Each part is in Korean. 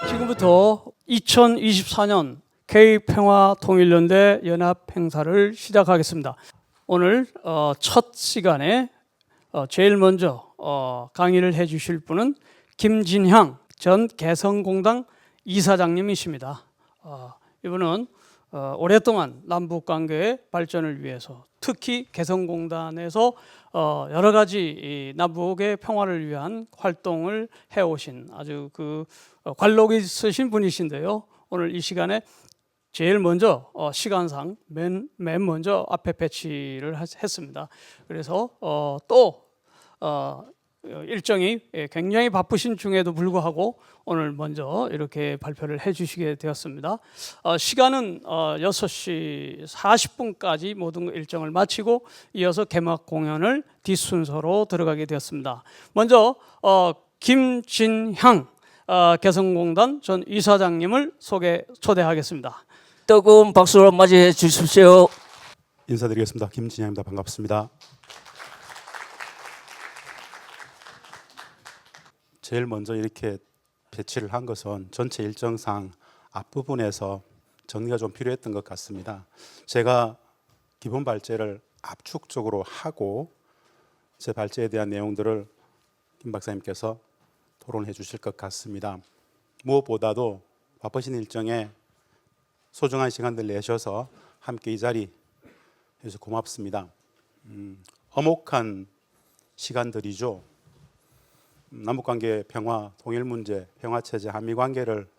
지금부터 2024년 K평화통일연대 연합행사를 시작하겠습니다. 오늘 첫 시간에 제일 먼저 강의를 해주실 분은 김진향 전 개성공단 이사장님이십니다. 이분은 오랫동안 남북관계의 발전을 위해서 특히 개성공단에서 여러 가지 남북의 평화를 위한 활동을 해오신 아주 관록이 있으신 분이신데요. 오늘 이 시간에 제일 먼저 시간상 맨 먼저 앞에 배치를 했습니다. 그래서 또 일정이 굉장히 바쁘신 중에도 불구하고 오늘 먼저 이렇게 발표를 해주시게 되었습니다. 시간은 6시 40분까지 모든 일정을 마치고 이어서 개막 공연을 뒷순서로 들어가게 되었습니다. 먼저 김진향 개성공단 전 이사장님을 초대하겠습니다. 뜨거운 박수로 맞이해 주십시오. 인사드리겠습니다. 김진향입니다. 반갑습니다. 제일 먼저 이렇게 배치를 한 것은 전체 일정상 앞부분에서 정리가 좀 필요했던 것 같습니다. 제가 기본 발제를 압축적으로 하고 제 발제에 대한 내용들을 김 박사님께서 토론해 주실 것 같습니다. 무엇보다도 바쁘신 일정에 소중한 시간들 내셔서 함께 이 자리 해주셔서 고맙습니다. 엄혹한 시간들이죠. 남북관계 평화, 통일문제, 평화체제, 한미관계를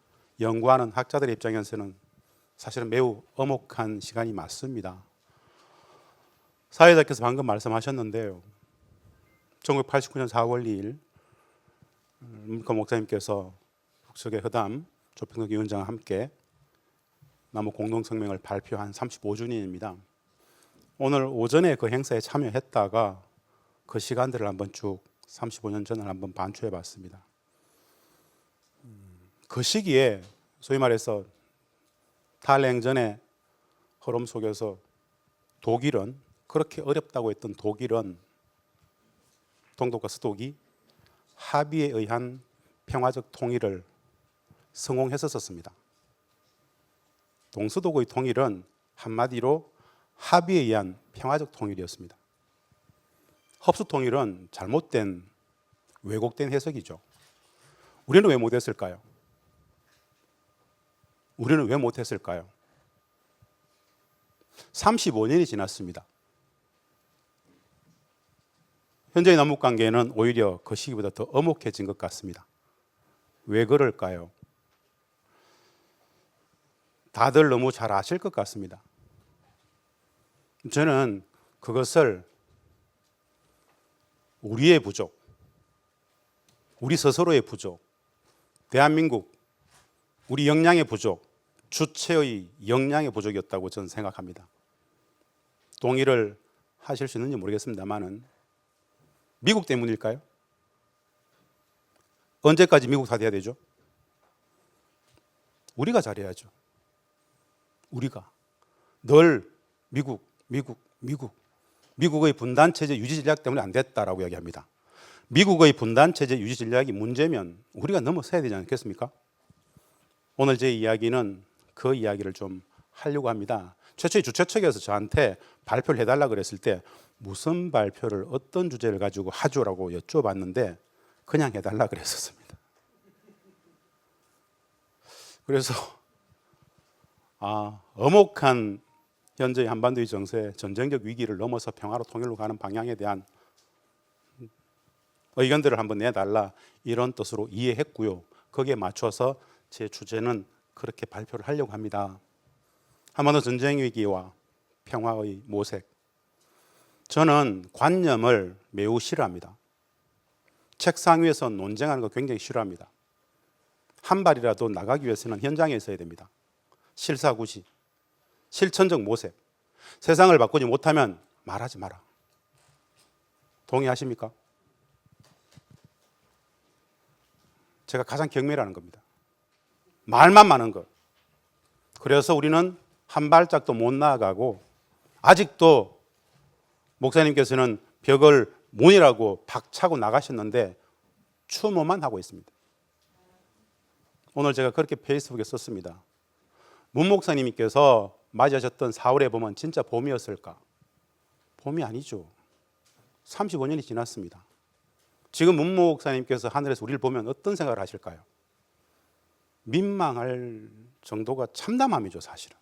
연구하는 학자들의 입장에서는 사실은 매우 엄혹한 시간이 맞습니다. 사회자께서 방금 말씀하셨는데요. 1989년 4월 2일 문권 목사님께서 북측의 허담 조평석 위원장과 함께 남북 공동성명을 발표한 35주년입니다. 오늘 오전에 그 행사에 참여했다가 그 시간들을 한번 쭉 35년 전을 한번 반추해 봤습니다. 그 시기에 소위 말해서 탈냉전의 흐름 속에서 독일은 그렇게 어렵다고 했던 독일은 동독과 서독이 합의에 의한 평화적 통일을 성공했었습니다. 동서독의 통일은 한마디로 합의에 의한 평화적 통일이었습니다. 흡수통일은 잘못된 왜곡된 해석이죠. 우리는 왜 못했을까요? 우리는 왜 못했을까요? 35년이 지났습니다. 현재의 남북관계는 오히려 그 시기보다 더 엄혹해진 것 같습니다. 왜 그럴까요? 다들 너무 잘 아실 것 같습니다. 저는 그것을 우리의 부족, 우리 스스로의 부족, 대한민국, 우리 역량의 부족, 주체의 역량의 부족이었다고 저는 생각합니다. 동의를 하실 수 있는지 모르겠습니다만은 미국 때문일까요? 언제까지 미국 탓해야 되죠? 우리가 잘해야죠. 우리가 늘 미국의 분단 체제 유지 전략 때문에 안 됐다라고 이야기합니다. 미국의 분단 체제 유지 전략이 문제면 우리가 넘어서야 되지 않겠습니까? 오늘 제 이야기는 그 이야기를 좀 하려고 합니다. 최초의 주최 측에서 저한테 발표를 해달라 그랬을 때 무슨 발표를 어떤 주제를 가지고 하죠라고 여쭤봤는데 그냥 해달라 그랬었습니다. 그래서 엄혹한 현재의 한반도의 정세, 전쟁적 위기를 넘어서 평화로 통일로 가는 방향에 대한 의견들을 한번 내달라 이런 뜻으로 이해했고요. 거기에 맞춰서 제 주제는 그렇게 발표를 하려고 합니다. 한반도 전쟁 위기와 평화의 모색. 저는 관념을 매우 싫어합니다. 책상 위에서 논쟁하는 거 굉장히 싫어합니다. 한 발이라도 나가기 위해서는 현장에 있어야 됩니다. 실사구시, 실천적 모색. 세상을 바꾸지 못하면 말하지 마라. 동의하십니까? 제가 가장 경멸하는 겁니다. 말만 많은 것. 그래서 우리는 한 발짝도 못 나아가고 아직도 목사님께서는 벽을 문이라고 박차고 나가셨는데 추모만 하고 있습니다. 오늘 제가 그렇게 페이스북에 썼습니다. 문 목사님께서 맞이하셨던 4월의 봄은 진짜 봄이었을까? 봄이 아니죠. 35년이 지났습니다. 지금 문 목사님께서 하늘에서 우리를 보면 어떤 생각을 하실까요? 민망할 정도가 참담함이죠, 사실은.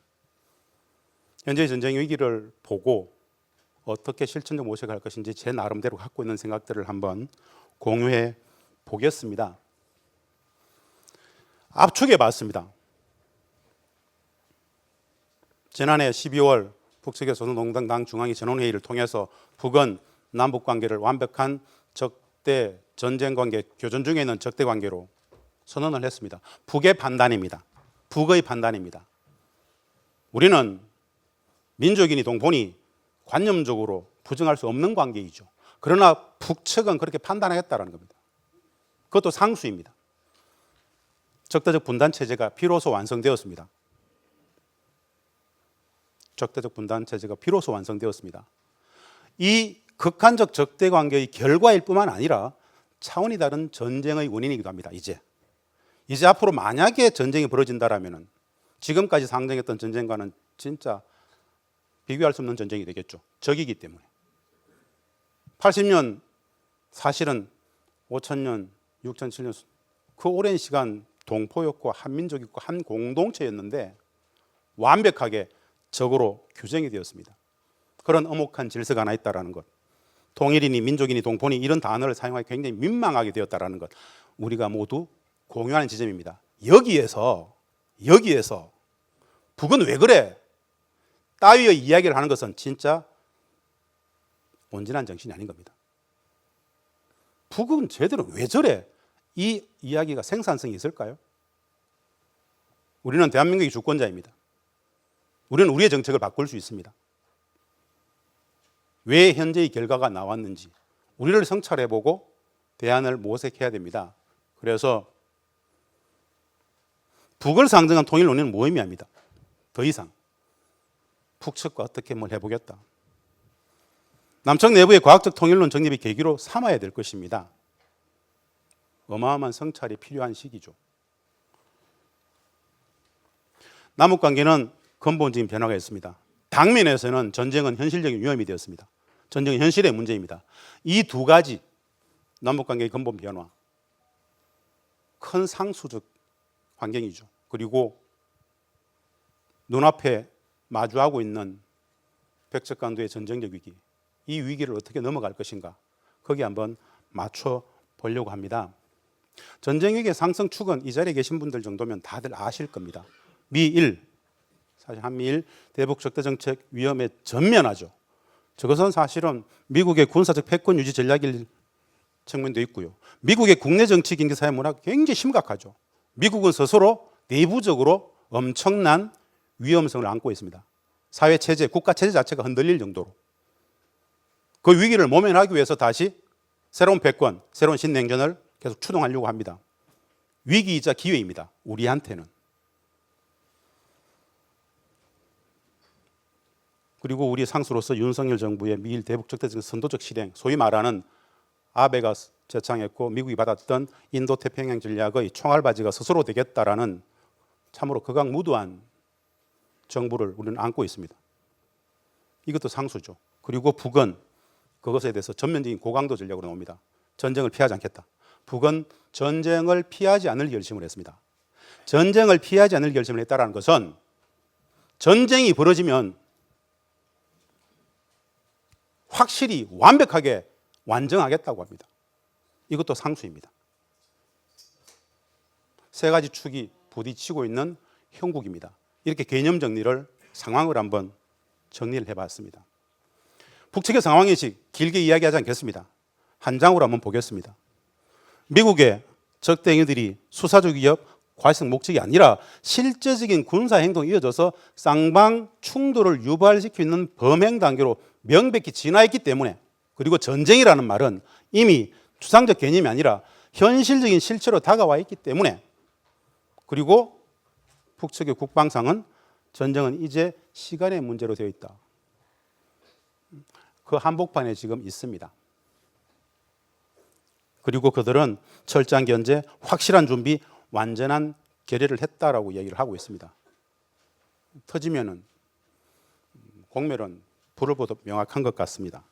현재 전쟁 위기를 보고 어떻게 실천적 모색을 할 것인지 제 나름대로 갖고 있는 생각들을 한번 공유해 보겠습니다. 압축해 봤습니다. 지난해 12월 북측의소노동당 중앙위 전원회의를 통해서 북은 남북관계를 완벽한 적대 전쟁관계 교전 중에 있는 적대관계로 선언을 했습니다. 북의 판단입니다. 북의 판단입니다. 우리는 민족이니 동포니 관념적으로 부정할 수 없는 관계이죠. 그러나 북측은 그렇게 판단하겠다는 겁니다. 그것도 상수입니다. 적대적 분단 체제가 비로소 완성되었습니다. 적대적 분단 체제가 비로소 완성되었습니다. 이 극한적 적대 관계의 결과일 뿐만 아니라 차원이 다른 전쟁의 원인이기도 합니다. 이제 앞으로 만약에 전쟁이 벌어진다라면은 지금까지 상정했던 전쟁과는 진짜 비교할 수 없는 전쟁이 되겠죠. 적이기 때문에. 80년 사실은 5,000년, 6,007년 그 오랜 시간 동포였고 한민족이고 한 공동체였는데 완벽하게 적으로 규정이 되었습니다. 그런 엄혹한 질서가 하나 있다는 것. 통일이니 민족이니 동포니 이런 단어를 사용하기 굉장히 민망하게 되었다는 것. 우리가 모두 공유하는 지점입니다. 여기에서 북은 왜 그래? 따위의 이야기를 하는 것은 진짜 온전한 정신이 아닌 겁니다. 북은 제대로 왜 저래? 이 이야기가 생산성이 있을까요? 우리는 대한민국의 주권자입니다. 우리는 우리의 정책을 바꿀 수 있습니다. 왜 현재의 결과가 나왔는지 우리를 성찰해보고 대안을 모색해야 됩니다. 그래서 북을 상정한 통일 논의는 무의미합니다. 더 이상 북측과 어떻게 뭘 해보겠다. 남측 내부의 과학적 통일론 정립의 계기로 삼아야 될 것입니다. 어마어마한 성찰이 필요한 시기죠. 남북관계는 근본적인 변화가 있습니다. 당면에서는 전쟁은 현실적인 위험이 되었습니다. 전쟁은 현실의 문제입니다. 이 두 가지 남북관계의 근본 변화, 큰 상수적 환경이죠. 그리고 눈앞에 마주하고 있는 백척간도의 전쟁적 위기, 이 위기를 어떻게 넘어갈 것인가, 거기에 한번 맞춰 보려고 합니다. 전쟁 위기의 상승 축은 이 자리에 계신 분들 정도면 다들 아실 겁니다. 미일, 사실 한미일 대북 적대 정책 위험에 전면하죠. 저것은 사실은 미국의 군사적 패권 유지 전략일 측면도 있고요. 미국의 국내 정치, 경제, 사회 문화가 굉장히 심각하죠. 미국은 스스로 내부적으로 엄청난 위험성을 안고 있습니다. 사회 체제, 국가 체제 자체가 흔들릴 정도로. 그 위기를 모면하기 위해서 다시 새로운 패권, 새로운 신냉전을 계속 추동하려고 합니다. 위기이자 기회입니다. 우리한테는. 그리고 우리 상수로서 윤석열 정부의 미일 대북 적대적 선도적 실행, 소위 말하는 아베가 제창했고 미국이 받았던 인도 태평양 전략의 총알바지가 스스로 되겠다라는 참으로 극악무도한 정부를 우리는 안고 있습니다. 이것도 상수죠. 그리고 북은 그것에 대해서 전면적인 고강도 전략으로 나옵니다. 전쟁을 피하지 않겠다. 북은 전쟁을 피하지 않을 결심을 했습니다. 전쟁을 피하지 않을 결심을 했다는 것은 전쟁이 벌어지면 확실히 완벽하게 완정하겠다고 합니다. 이것도 상수입니다. 세 가지 축이 부딪히고 있는 형국입니다. 이렇게 개념 정리를, 상황을 한번 정리를 해봤습니다. 북측의 상황인식 길게 이야기하지 않겠습니다. 한 장으로 한번 보겠습니다. 미국의 적대 행위들이 수사적 위협, 과시적 목적이 아니라 실제적인 군사 행동이 이어져서 쌍방 충돌을 유발시키는 범행 단계로 명백히 진화했기 때문에, 그리고 전쟁이라는 말은 이미 추상적 개념이 아니라 현실적인 실체로 다가와 있기 때문에, 그리고 북측의 국방상은 전쟁은 이제 시간의 문제로 되어 있다. 그 한복판에 지금 있습니다. 그리고 그들은 철저한 견제, 확실한 준비, 완전한 결의를 했다라고 얘기를 하고 있습니다. 터지면은 공멸은 불을 보듯 명확한 것 같습니다.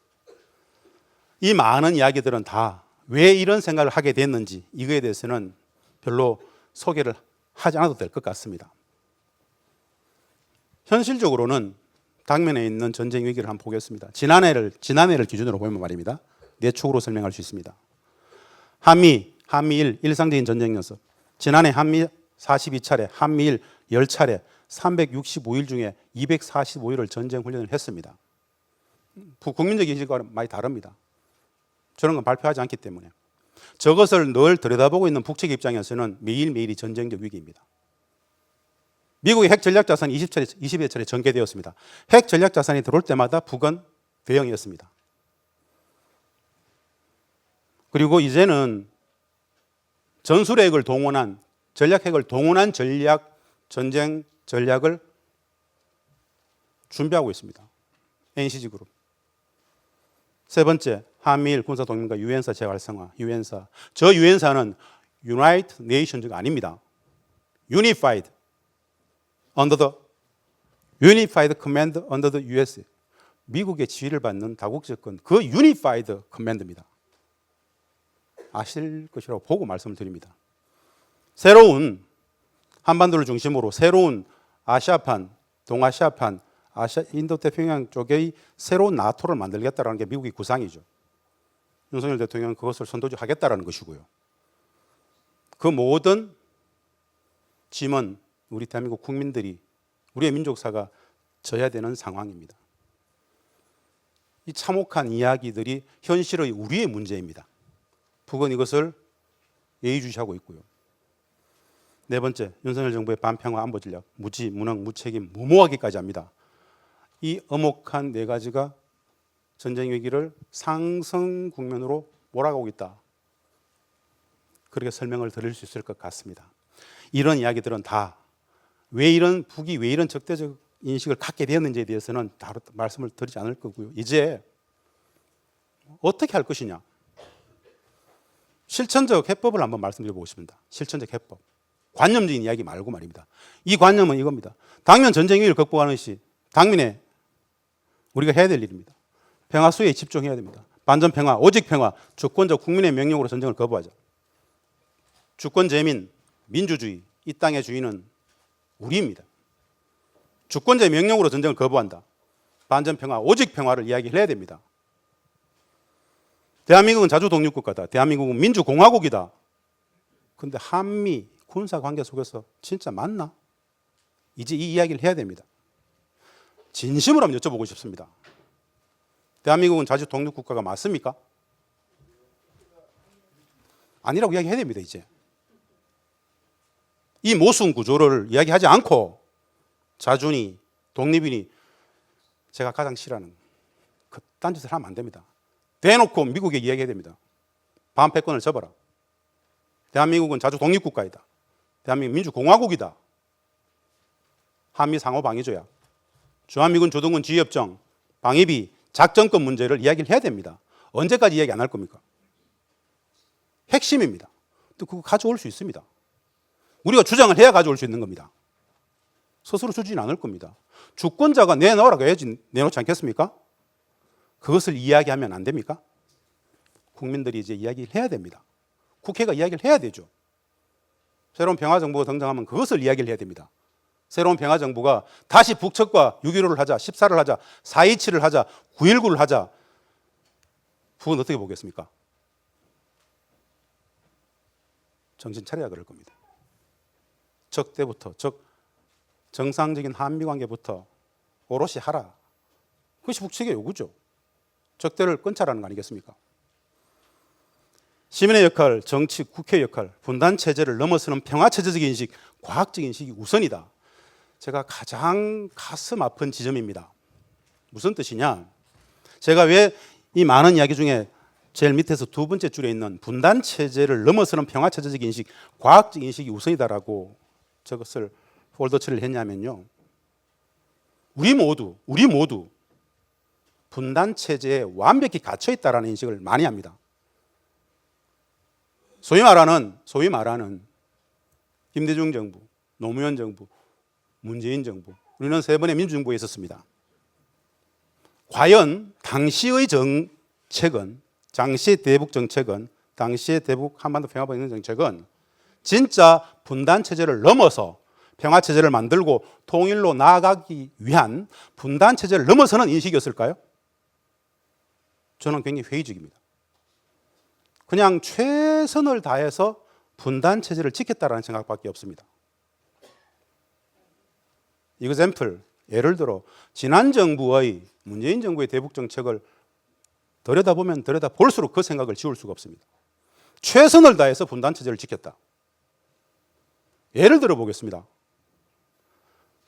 이 많은 이야기들은 다 왜 이런 생각을 하게 됐는지 이거에 대해서는 별로 소개를 하지 않아도 될 것 같습니다. 현실적으로는 당면에 있는 전쟁 위기를 한번 보겠습니다. 지난해를 기준으로 보면 말입니다. 네 축으로 설명할 수 있습니다. 한미일 일상적인 전쟁 연습. 지난해 한미 42차례, 한미일 10차례, 365일 중에 245일을 전쟁 훈련을 했습니다. 국민적 인식과 많이 다릅니다. 저런 건 발표하지 않기 때문에. 저것을 늘 들여다보고 있는 북측 입장에서는 매일매일이 전쟁적 위기입니다. 미국의 핵 전략 자산이 20여 차례 전개되었습니다. 핵 전략 자산이 들어올 때마다 북은 대형이었습니다. 그리고 이제는 전술핵을 동원한 전략핵을 동원한 전쟁 전략을 준비하고 있습니다. NCG그룹. 세 번째, 한미일 군사동맹과 유엔사 재활성화. 유엔사. 저 유엔사는 United Nations가 아닙니다. Unified under the Unified Command under the US. 미국의 지휘를 받는 다국적권 그 Unified Command입니다. 아실 것이라고 보고 말씀을 드립니다. 새로운 한반도를 중심으로 새로운 아시아판, 동아시아판, 인도태평양 쪽의 새로운 나토를 만들겠다는 게 미국의 구상이죠. 윤석열 대통령은 그것을 선도하겠다는 것이고요. 그 모든 짐은 우리 대한민국 국민들이 우리의 민족사가 져야 되는 상황입니다. 이 참혹한 이야기들이 현실의 우리의 문제입니다. 북은 이것을 예의주시하고 있고요. 네 번째, 윤석열 정부의 반평화 안보 전략, 무지, 무능, 무책임, 무모하기까지 합니다. 이 엄혹한 네 가지가 전쟁 위기를 상승 국면으로 몰아가고 있다. 그렇게 설명을 드릴 수 있을 것 같습니다. 이런 이야기들은 다 북이 왜 이런 적대적 인식을 갖게 되었는지에 대해서는 다 말씀을 드리지 않을 거고요. 이제 어떻게 할 것이냐? 실천적 해법을 한번 말씀드려보고 싶습니다. 실천적 해법. 관념적인 이야기 말고 말입니다. 이 관념은 이겁니다. 당면 전쟁 위기를 극복하는 것이 당면에 우리가 해야 될 일입니다. 평화 수혜에 집중해야 됩니다. 반전 평화, 오직 평화, 주권적 국민의 명령으로 전쟁을 거부하자. 주권 재민, 민주주의, 이 땅의 주인은 우리입니다. 주권자의 명령으로 전쟁을 거부한다. 반전 평화, 오직 평화를 이야기해야 됩니다. 대한민국은 자주 독립국가다. 대한민국은 민주공화국이다. 그런데 한미 군사관계 속에서 진짜 맞나? 이제 이 이야기를 해야 됩니다. 진심으로 한번 여쭤보고 싶습니다. 대한민국은 자주 독립국가가 맞습니까? 아니라고 이야기해야 됩니다. 이제 이 모순 구조를 이야기하지 않고 자주니 독립이니 제가 가장 싫어하는 그딴 짓을 하면 안 됩니다. 대놓고 미국에 이야기해야 됩니다. 반패권을 접어라. 대한민국은 자주 독립국가이다. 대한민국 민주공화국이다. 한미 상호방위조약, 주한미군 조동군 지휘협정, 방위비, 작전권 문제를 이야기를 해야 됩니다. 언제까지 이야기 안 할 겁니까? 핵심입니다. 또 그거 가져올 수 있습니다. 우리가 주장을 해야 가져올 수 있는 겁니다. 스스로 주지는 않을 겁니다. 주권자가 내놓으라고 해야지 내놓지 않겠습니까? 그것을 이야기하면 안 됩니까? 국민들이 이제 이야기를 해야 됩니다. 국회가 이야기를 해야 되죠. 새로운 평화정부가 등장하면 그것을 이야기를 해야 됩니다. 새로운 평화정부가 다시 북측과 6.15를 하자, 14를 하자, 4.27을 하자, 9.19를 하자. 북은 어떻게 보겠습니까? 정신 차려야 그럴 겁니다. 적 때부터, 정상적인 한미관계부터 오롯이 하라. 그것이 북측의 요구죠. 적대를 끊자라는 거 아니겠습니까? 시민의 역할, 정치, 국회의 역할, 분단체제를 넘어서는 평화체제적 인식, 과학적 인식이 우선이다. 제가 가장 가슴 아픈 지점입니다. 무슨 뜻이냐? 제가 왜 이 많은 이야기 중에 제일 밑에서 두 번째 줄에 있는 분단체제를 넘어서는 평화체제적 인식, 과학적 인식이 우선이다라고 저것을 폴더 처리를 했냐면요. 우리 모두 분단 체제에 완벽히 갇혀 있다라는 인식을 많이 합니다. 소위 말하는 김대중 정부, 노무현 정부, 문재인 정부, 우리는 3번의 민주정부에 있었습니다. 과연 당시의 정책은, 당시의 대북 정책은, 당시의 대북 한반도 평화법인 정책은 진짜 분단 체제를 넘어서 평화 체제를 만들고 통일로 나아가기 위한 분단 체제를 넘어서는 인식이었을까요? 저는 굉장히 회의적입니다. 그냥 최선을 다해서 분단 체제를 지켰다라는 생각밖에 없습니다. 예를 들어 지난 정부의 문재인 정부의 대북 정책을 들여다보면 들여다볼수록 그 생각을 지울 수가 없습니다. 최선을 다해서 분단 체제를 지켰다. 예를 들어 보겠습니다.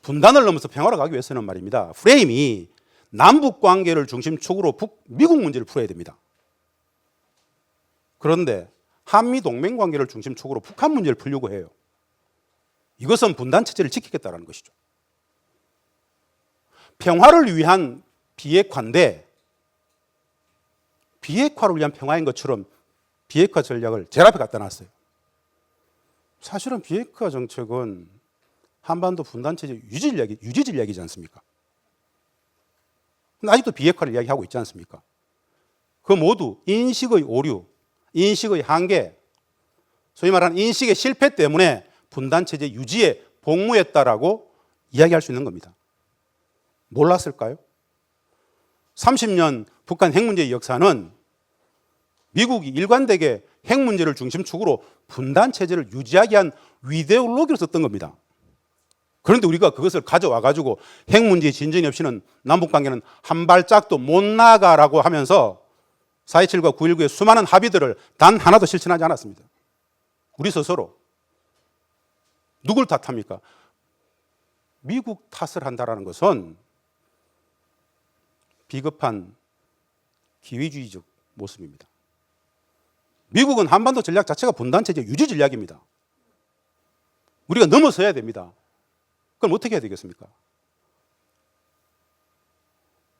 분단을 넘어서 평화로 가기 위해서는 말입니다. 프레임이 남북 관계를 중심축으로 미국 문제를 풀어야 됩니다. 그런데 한미 동맹 관계를 중심축으로 북한 문제를 풀려고 해요. 이것은 분단 체제를 지키겠다는 것이죠. 평화를 위한 비핵화인데 비핵화를 위한 평화인 것처럼 비핵화 전략을 제일 앞에 갖다 놨어요. 사실은 비핵화 정책은 한반도 분단 체제 유지 전략이지 않습니까? 근데 아직도 비핵화를 이야기하고 있지 않습니까? 그 모두 인식의 오류, 인식의 한계, 소위 말하는 인식의 실패 때문에 분단 체제 유지에 복무했다라고 이야기할 수 있는 겁니다. 몰랐을까요? 30년 북한 핵 문제의 역사는 미국이 일관되게 핵 문제를 중심축으로 분단 체제를 유지하기 위한 이데올로기로 썼던 겁니다. 그런데 우리가 그것을 가져와 가지고 핵 문제의 진전이 없이는 남북 관계는 한 발짝도 못 나가라고 하면서 4.27과 9.19의 수많은 합의들을 단 하나도 실천하지 않았습니다. 우리 스스로. 누굴 탓합니까? 미국 탓을 한다는 것은 비겁한 기회주의적 모습입니다. 미국은 한반도 전략 자체가 분단체제 유지 전략입니다. 우리가 넘어서야 됩니다. 그럼 어떻게 해야 되겠습니까?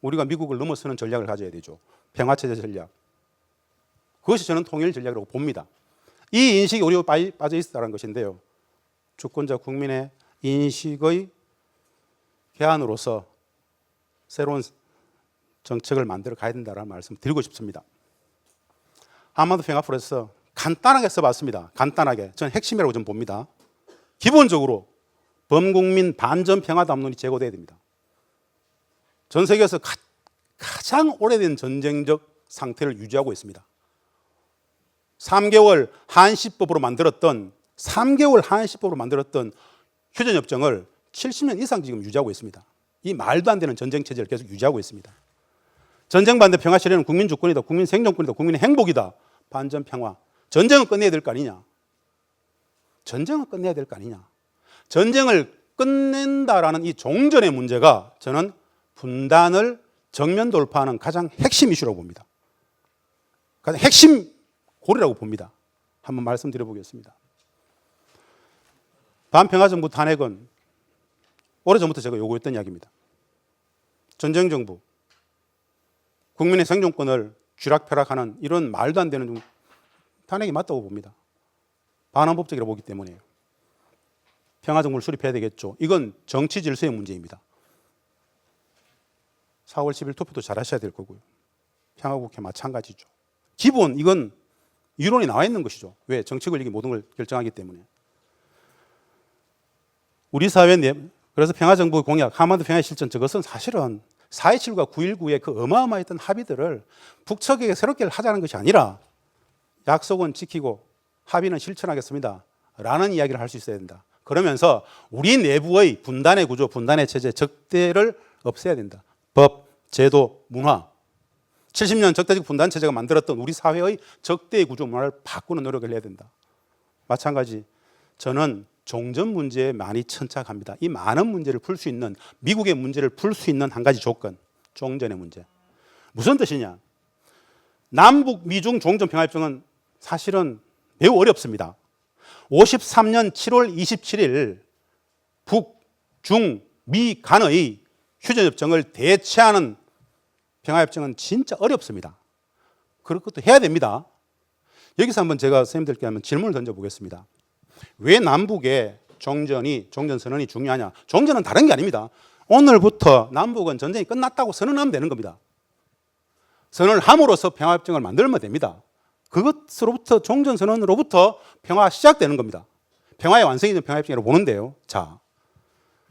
우리가 미국을 넘어서는 전략을 가져야 되죠. 평화체제 전략. 그것이 저는 통일 전략이라고 봅니다. 이 인식이 우리가 빠져 있다는 것인데요. 주권자 국민의 인식의 개안으로서 새로운 정책을 만들어 가야 된다는 말씀 드리고 싶습니다. 한반도 평화 프로세스 간단하게 써봤습니다. 간단하게. 저는 핵심이라고 좀 봅니다. 기본적으로 범국민 반전 평화 담론이 제고돼야 됩니다. 전 세계에서 가장 오래된 전쟁적 상태를 유지하고 있습니다. 3개월 한시법으로 만들었던 휴전협정을 70년 이상 지금 유지하고 있습니다. 이 말도 안 되는 전쟁 체제를 계속 유지하고 있습니다. 전쟁 반대 평화 실현은 국민 주권이다, 국민 생존권이다, 국민의 행복이다. 반전 평화. 전쟁은 끝내야 될 거 아니냐? 전쟁은 끝내야 될 거 아니냐? 전쟁을 끝낸다라는 이 종전의 문제가 저는 분단을 정면 돌파하는 가장 핵심 이슈라고 봅니다. 가장 핵심 고리라고 봅니다. 한번 말씀드려 보겠습니다. 반평화정부 탄핵은 오래전부터 제가 요구했던 이야기입니다. 전쟁정부, 국민의 생존권을 쥐락펴락하는 이런 말도 안 되는 탄핵이 맞다고 봅니다. 반헌법적이라고 보기 때문에요. 평화정부를 수립해야 되겠죠. 이건 정치 질서의 문제입니다. 4월 10일 투표도 잘 하셔야 될 거고요. 평화국회 마찬가지죠. 기본 이건 이론이 나와 있는 것이죠. 왜? 정치 권력이 모든 걸 결정하기 때문에. 우리 사회 그래서 평화정부 공약, 한반도 평화의 실천 저것은 사실은 4.27과 9.19의 그 어마어마했던 합의들을 북측에게 새롭게 하자는 것이 아니라 약속은 지키고 합의는 실천하겠습니다. 라는 이야기를 할 수 있어야 된다. 그러면서 우리 내부의 분단의 구조, 분단의 체제, 적대를 없애야 된다. 법, 제도, 문화. 70년 적대적 분단 체제가 만들었던 우리 사회의 적대의 구조 문화를 바꾸는 노력을 해야 된다. 마찬가지 저는 종전 문제에 많이 천착합니다. 이 많은 문제를 풀 수 있는, 미국의 문제를 풀 수 있는 한 가지 조건, 종전의 문제. 무슨 뜻이냐? 남북 미중 종전평화협정은 사실은 매우 어렵습니다. 53년 7월 27일 북, 중, 미 간의 휴전협정을 대체하는 평화협정은 진짜 어렵습니다. 그럴 것도 해야 됩니다. 여기서 한번 제가 선생님들께 한번 질문을 던져보겠습니다. 왜 남북의 종전선언이 중요하냐? 종전은 다른 게 아닙니다. 오늘부터 남북은 전쟁이 끝났다고 선언하면 되는 겁니다. 선언을 함으로써 평화협정을 만들면 됩니다. 그것으로부터 종전선언으로부터 평화가 시작되는 겁니다. 평화의 완성이 된 평화협정이라고 보는데요. 자,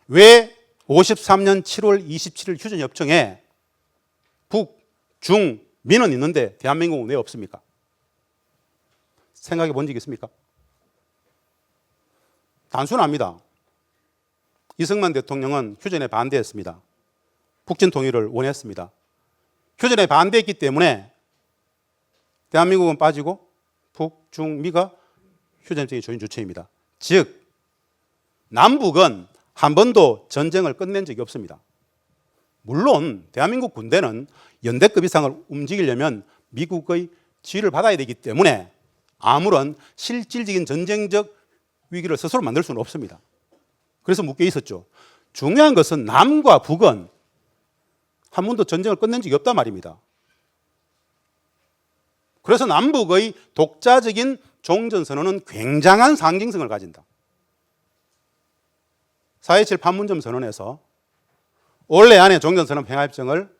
왜 53년 7월 27일 휴전협정에 북, 중, 민은 있는데 대한민국은 왜 없습니까? 생각해 본 적 있습니까? 단순합니다. 이승만 대통령은 휴전에 반대했습니다. 북진 통일을 원했습니다. 휴전에 반대했기 때문에 대한민국은 빠지고 북, 중, 미가 휴전협정의 조인 주체입니다. 즉 남북은 한 번도 전쟁을 끝낸 적이 없습니다. 물론 대한민국 군대는 연대급 이상을 움직이려면 미국의 지휘를 받아야 되기 때문에 아무런 실질적인 전쟁적 위기를 스스로 만들 수는 없습니다. 그래서 묶여 있었죠. 중요한 것은 남과 북은 한 번도 전쟁을 끝낸 적이 없단 말입니다. 그래서 남북의 독자적인 종전선언은 굉장한 상징성을 가진다. 4.27 판문점 선언에서 올해 안에 종전선언 평화협정을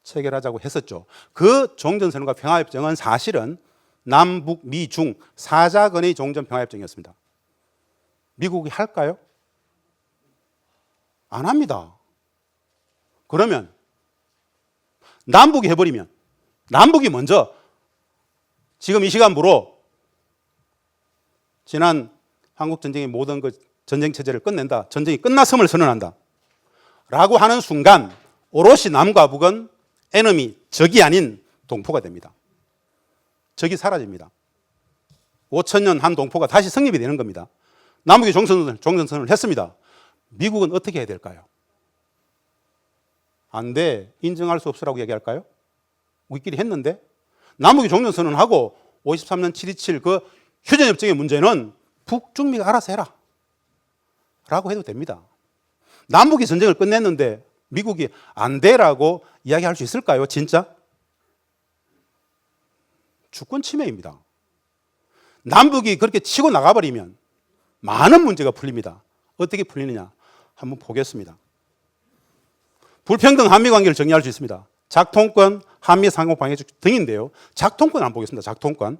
체결하자고 했었죠. 그 종전선언과 평화협정은 사실은 남북, 미, 중 4자간의 종전평화협정이었습니다. 미국이 할까요? 안 합니다. 그러면 남북이 해버리면 남북이 먼저 지금 이 시간부로 지난 한국전쟁의 모든 그 전쟁 체제를 끝낸다. 전쟁이 끝났음을 선언한다. 라고 하는 순간 오롯이 남과 북은 에너미, 적이 아닌 동포가 됩니다. 적이 사라집니다. 5,000년 한 동포가 다시 성립이 되는 겁니다. 남북이 종전선언을 했습니다. 미국은 어떻게 해야 될까요? 안 돼. 인정할 수 없으라고 얘기할까요? 우리끼리 했는데 남북이 종전선언하고 53년 7.27 그 휴전협정의 문제는 북중미가 알아서 해라 라고 해도 됩니다. 남북이 전쟁을 끝냈는데 미국이 안 돼라고 이야기할 수 있을까요? 진짜? 주권 침해입니다. 남북이 그렇게 치고 나가버리면 많은 문제가 풀립니다. 어떻게 풀리느냐 한번 보겠습니다. 불평등 한미관계를 정리할 수 있습니다. 작통권, 한미 상호방해적 등인데요. 작통권 한번 보겠습니다. 작통권.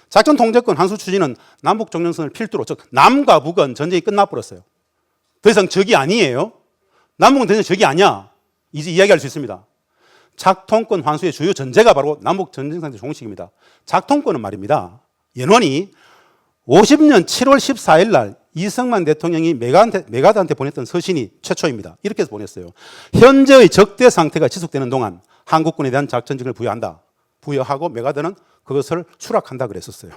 작전통제권 한수 추진은 남북 종전선언을 필두로, 즉 남과 북은 전쟁이 끝나버렸어요. 더 이상 적이 아니에요. 남북은 더 이상 적이 아니야. 이제 이야기할 수 있습니다. 작통권 환수의 주요 전제가 바로 남북 전쟁상태 종식입니다. 작통권은 말입니다. 연원이 50년 7월 14일 날 이승만 대통령이 메가드한테 보냈던 서신이 최초입니다. 이렇게 해서 보냈어요. 현재의 적대 상태가 지속되는 동안 한국군에 대한 작전직을 부여한다. 부여하고 메가드는 그것을 수락한다 그랬었어요.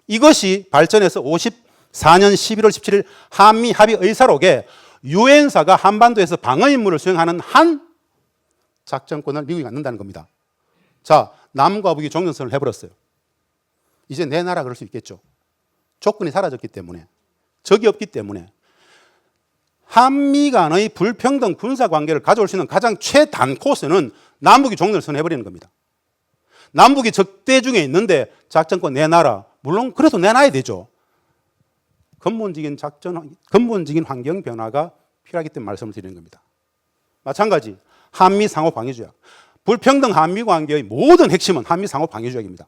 이것이 발전해서 54년 11월 17일 한미 합의 의사록에 유엔사가 한반도에서 방어 임무를 수행하는 한 작전권을 미국이 갖는다는 겁니다. 자, 남과 북이 종전선언을 해버렸어요. 이제 내 나라 그럴 수 있겠죠. 조건이 사라졌기 때문에, 적이 없기 때문에 한미 간의 불평등 군사관계를 가져올 수 있는 가장 최단 코스는 남북이 종전선언을 해버리는 겁니다. 남북이 적대 중에 있는데 작전권 내놔라. 물론 그래도 내놔야 되죠. 근본적인 환경 변화가 필요하기 때문에 말씀을 드리는 겁니다. 마찬가지 한미 상호 방위조약. 불평등 한미 관계의 모든 핵심은 한미 상호 방위조약입니다.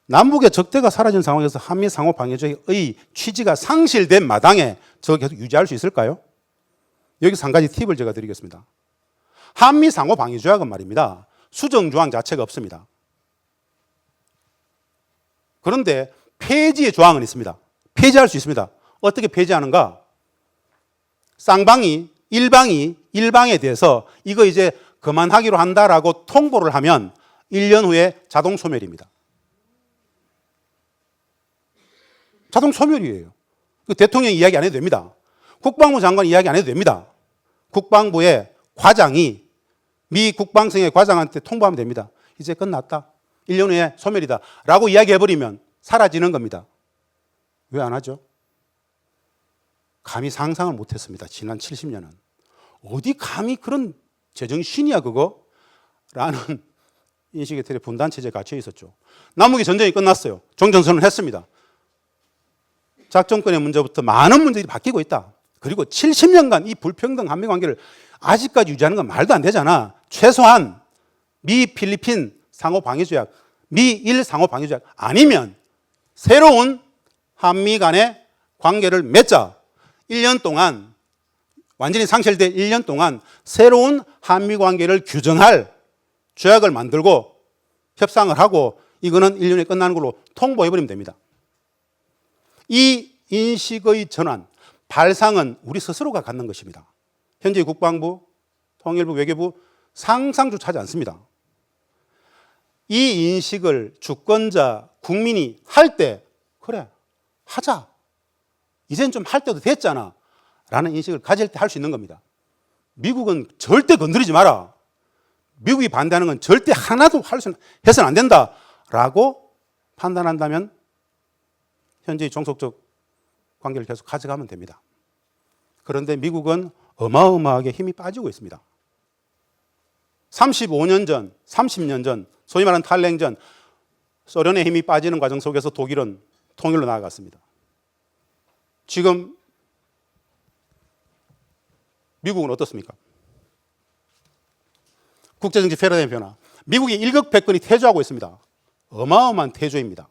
남북의 적대가 사라진 상황에서 한미 상호 방위조약의 취지가 상실된 마당에 저거 계속 유지할 수 있을까요? 여기서 한 가지 팁을 제가 드리겠습니다. 한미 상호 방위조약은 말입니다. 수정 조항 자체가 없습니다. 그런데 폐지의 조항은 있습니다. 폐지할 수 있습니다. 어떻게 폐지하는가? 쌍방이 일방에 대해서 이거 이제 그만하기로 한다라고 통보를 하면 1년 후에 자동 소멸입니다. 자동 소멸이에요. 대통령이 이야기 안 해도 됩니다. 국방부 장관 이야기 안 해도 됩니다. 국방부의 과장이 미 국방성의 과장한테 통보하면 됩니다. 이제 끝났다. 1년 후에 소멸이다. 라고 이야기해버리면 사라지는 겁니다. 왜 안 하죠? 감히 상상을 못했습니다. 지난 70년은. 어디 감히 그런 제정신이야 그거? 라는 인식의 틀에 분단 체제에 갇혀 있었죠. 남북이 전쟁이 끝났어요. 종전선언을 했습니다. 작전권의 문제부터 많은 문제들이 바뀌고 있다. 그리고 70년간 이 불평등 한미 관계를 아직까지 유지하는 건 말도 안 되잖아. 최소한 미 필리핀 상호 방위 조약, 미일 상호 방위 조약 아니면 새로운 한미 간의 관계를 맺자. 1년 동안 완전히 상실된 1년 동안 새로운 한미 관계를 규정할 조약을 만들고 협상을 하고 이거는 1년에 끝나는 걸로 통보해버리면 됩니다. 이 인식의 전환, 발상은 우리 스스로가 갖는 것입니다. 현재 국방부, 통일부, 외교부 상상조차 하지 않습니다. 이 인식을 주권자, 국민이 할 때 그래, 하자. 이젠 좀 할 때도 됐잖아. 라는 인식을 가질 때 할 수 있는 겁니다. 미국은 절대 건드리지 마라. 미국이 반대하는 건 절대 하나도 해서는 안 된다. 라고 판단한다면 현재의 종속적 관계를 계속 가져가면 됩니다. 그런데 미국은 어마어마하게 힘이 빠지고 있습니다. 35년 전, 30년 전, 소위 말하는 탈냉전, 소련의 힘이 빠지는 과정 속에서 독일은 통일로 나아갔습니다. 지금 미국은 어떻습니까? 국제정치 패러다임 변화. 미국이 일격백근히 태조하고 있습니다. 어마어마한 태조입니다.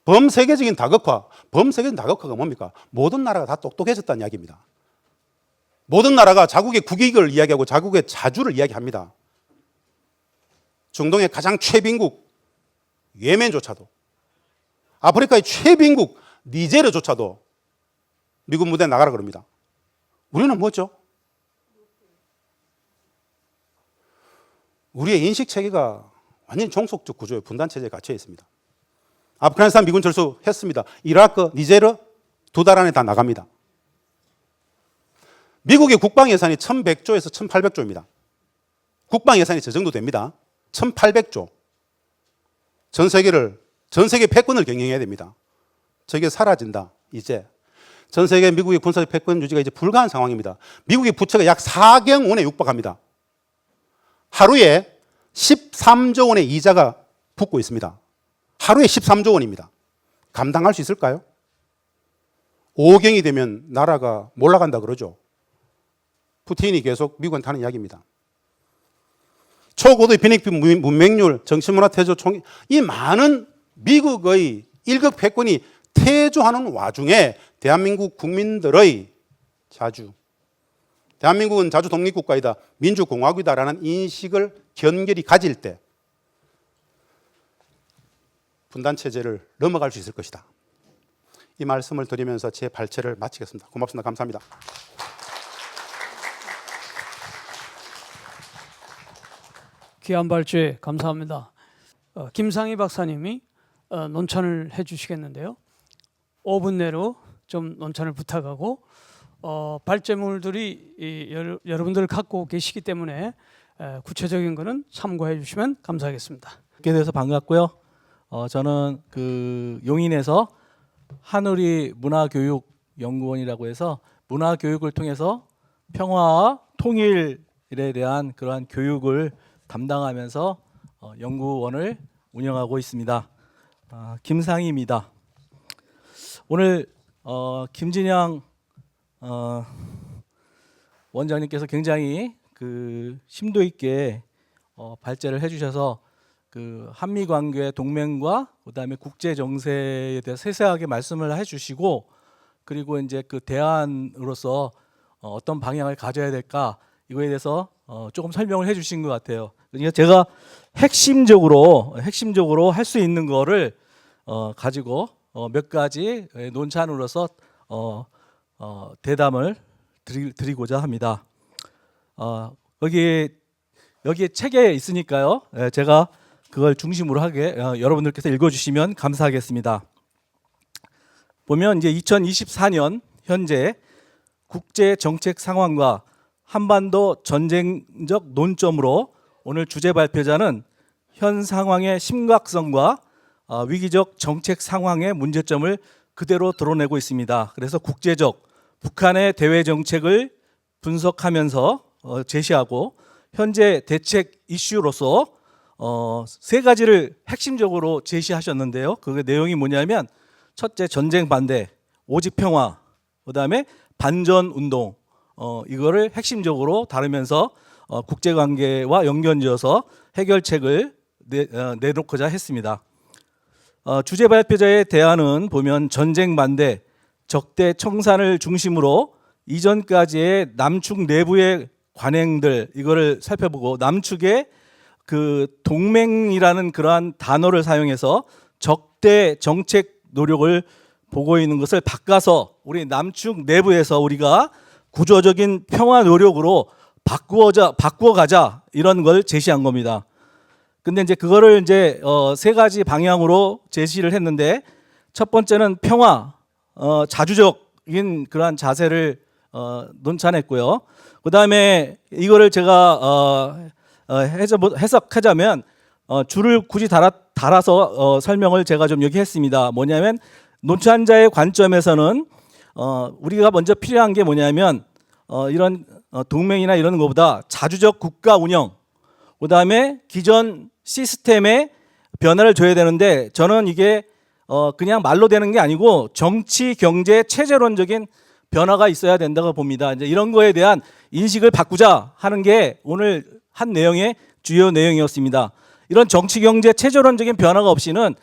범세계적인 다극화. 범세계적인 다극화가 뭡니까? 모든 나라가 다 똑똑해졌다는 이야기입니다. 모든 나라가 자국의 국익을 이야기하고 자국의 자주를 이야기합니다. 중동의 가장 최빈국 예멘조차도, 아프리카의 최빈국 니제르조차도 미국 무대에 나가라 그럽니다. 우리는 뭐죠? 우리의 인식 체계가 완전히 종속적 구조의 분단 체제에 갇혀 있습니다. 아프가니스탄 미군 철수했습니다. 이라크, 니제르 2달 안에 다 나갑니다. 미국의 국방 예산이 1100조에서 1800조입니다. 국방 예산이 저 정도 됩니다. 1800조. 전 세계 패권을 경영해야 됩니다. 저게 사라진다. 이제 전 세계 미국의 군사적 패권 유지가 이제 불가한 상황입니다. 미국의 부채가 약 4경 원에 육박합니다. 하루에 13조 원의 이자가 붙고 있습니다. 하루에 13조 원입니다. 감당할 수 있을까요? 5경이 되면 나라가 몰락한다 그러죠. 푸틴이 계속 미국한테 하는 이야기입니다. 초고도의 빈익빈 문맹률, 정치문화 태조, 이 많은 미국의 일극 패권이 태조하는 와중에 대한민국 국민들의 자주, 대한민국은 자주 독립국가이다, 민주공화국이다라는 인식을 견결히 가질 때 분단체제를 넘어갈 수 있을 것이다. 이 말씀을 드리면서 제 발제를 마치겠습니다. 고맙습니다. 감사합니다. 귀한 발제 감사합니다. 김상희 박사님이 논찬을 해주시겠는데요. 5분 내로 좀 논찬을 부탁하고 발제물들이 여러분들 갖고 계시기 때문에 구체적인 거는 참고해 주시면 감사하겠습니다. 뵙게 돼서 반갑고요. 저는 그 용인에서 한우리 문화교육연구원이라고 해서 문화교육을 통해서 평화와 통일에 대한 그러한 교육을 담당하면서 연구원을 운영하고 있습니다. 김상희입니다. 오늘 김진양 원장님께서 굉장히 그 심도 있게 발제를 해주셔서 그 한미 관계 동맹과 그다음에 국제 정세에 대해 세세하게 말씀을 해주시고, 그리고 이제 그 대안으로서 어떤 방향을 가져야 될까 이거에 대해서 조금 설명을 해주신 것 같아요. 그러니까 제가 핵심적으로 할 수 있는 거를 가지고 몇 가지 논찬으로서 대담을 드리고자 합니다. 여기에 책에 있으니까요. 제가 그걸 중심으로 하게 여러분들께서 읽어주시면 감사하겠습니다. 보면 이제 2024년 현재 국제 정책 상황과 한반도 전쟁적 논점으로 오늘 주제 발표자는 현 상황의 심각성과 위기적 정책 상황의 문제점을 그대로 드러내고 있습니다. 그래서 국제적 북한의 대외 정책을 분석하면서 제시하고 현재 대책 이슈로서 세 가지를 핵심적으로 제시하셨는데요. 그 내용이 뭐냐면 첫째 전쟁 반대, 오직 평화, 그다음에 반전 운동 이거를 핵심적으로 다루면서 국제 관계와 연결지어서 해결책을 내놓고자 했습니다. 주제 발표자의 대안은 보면 전쟁 반대, 적대 청산을 중심으로 이전까지의 남측 내부의 관행들 이거를 살펴보고 남측의 그 동맹이라는 그러한 단어를 사용해서 적대 정책 노력을 보고 있는 것을 바꿔서 우리 남측 내부에서 우리가 구조적인 평화 노력으로 바꾸어가자 이런 걸 제시한 겁니다. 근데 이제 그거를 이제 세 가지 방향으로 제시를 했는데 첫 번째는 평화, 자주적인 그러한 자세를 논찬했고요. 그 다음에 이거를 제가 해석하자면 줄을 굳이 달아서 설명을 제가 좀 여기 했습니다. 뭐냐면 논찬자의 관점에서는 우리가 먼저 필요한 게 뭐냐면 이런 동맹이나 이런 것보다 자주적 국가 운영, 그 다음에 기존 시스템에 변화를 줘야 되는데 저는 이게 그냥 말로 되는 게 아니고 정치, 경제, 체제론적인 변화가 있어야 된다고 봅니다. 이제 이런 거에 대한 인식을 바꾸자 하는 게 오늘 한 내용의 주요 내용이었습니다. 이런 정치, 경제, 체제론적인 변화가 없이는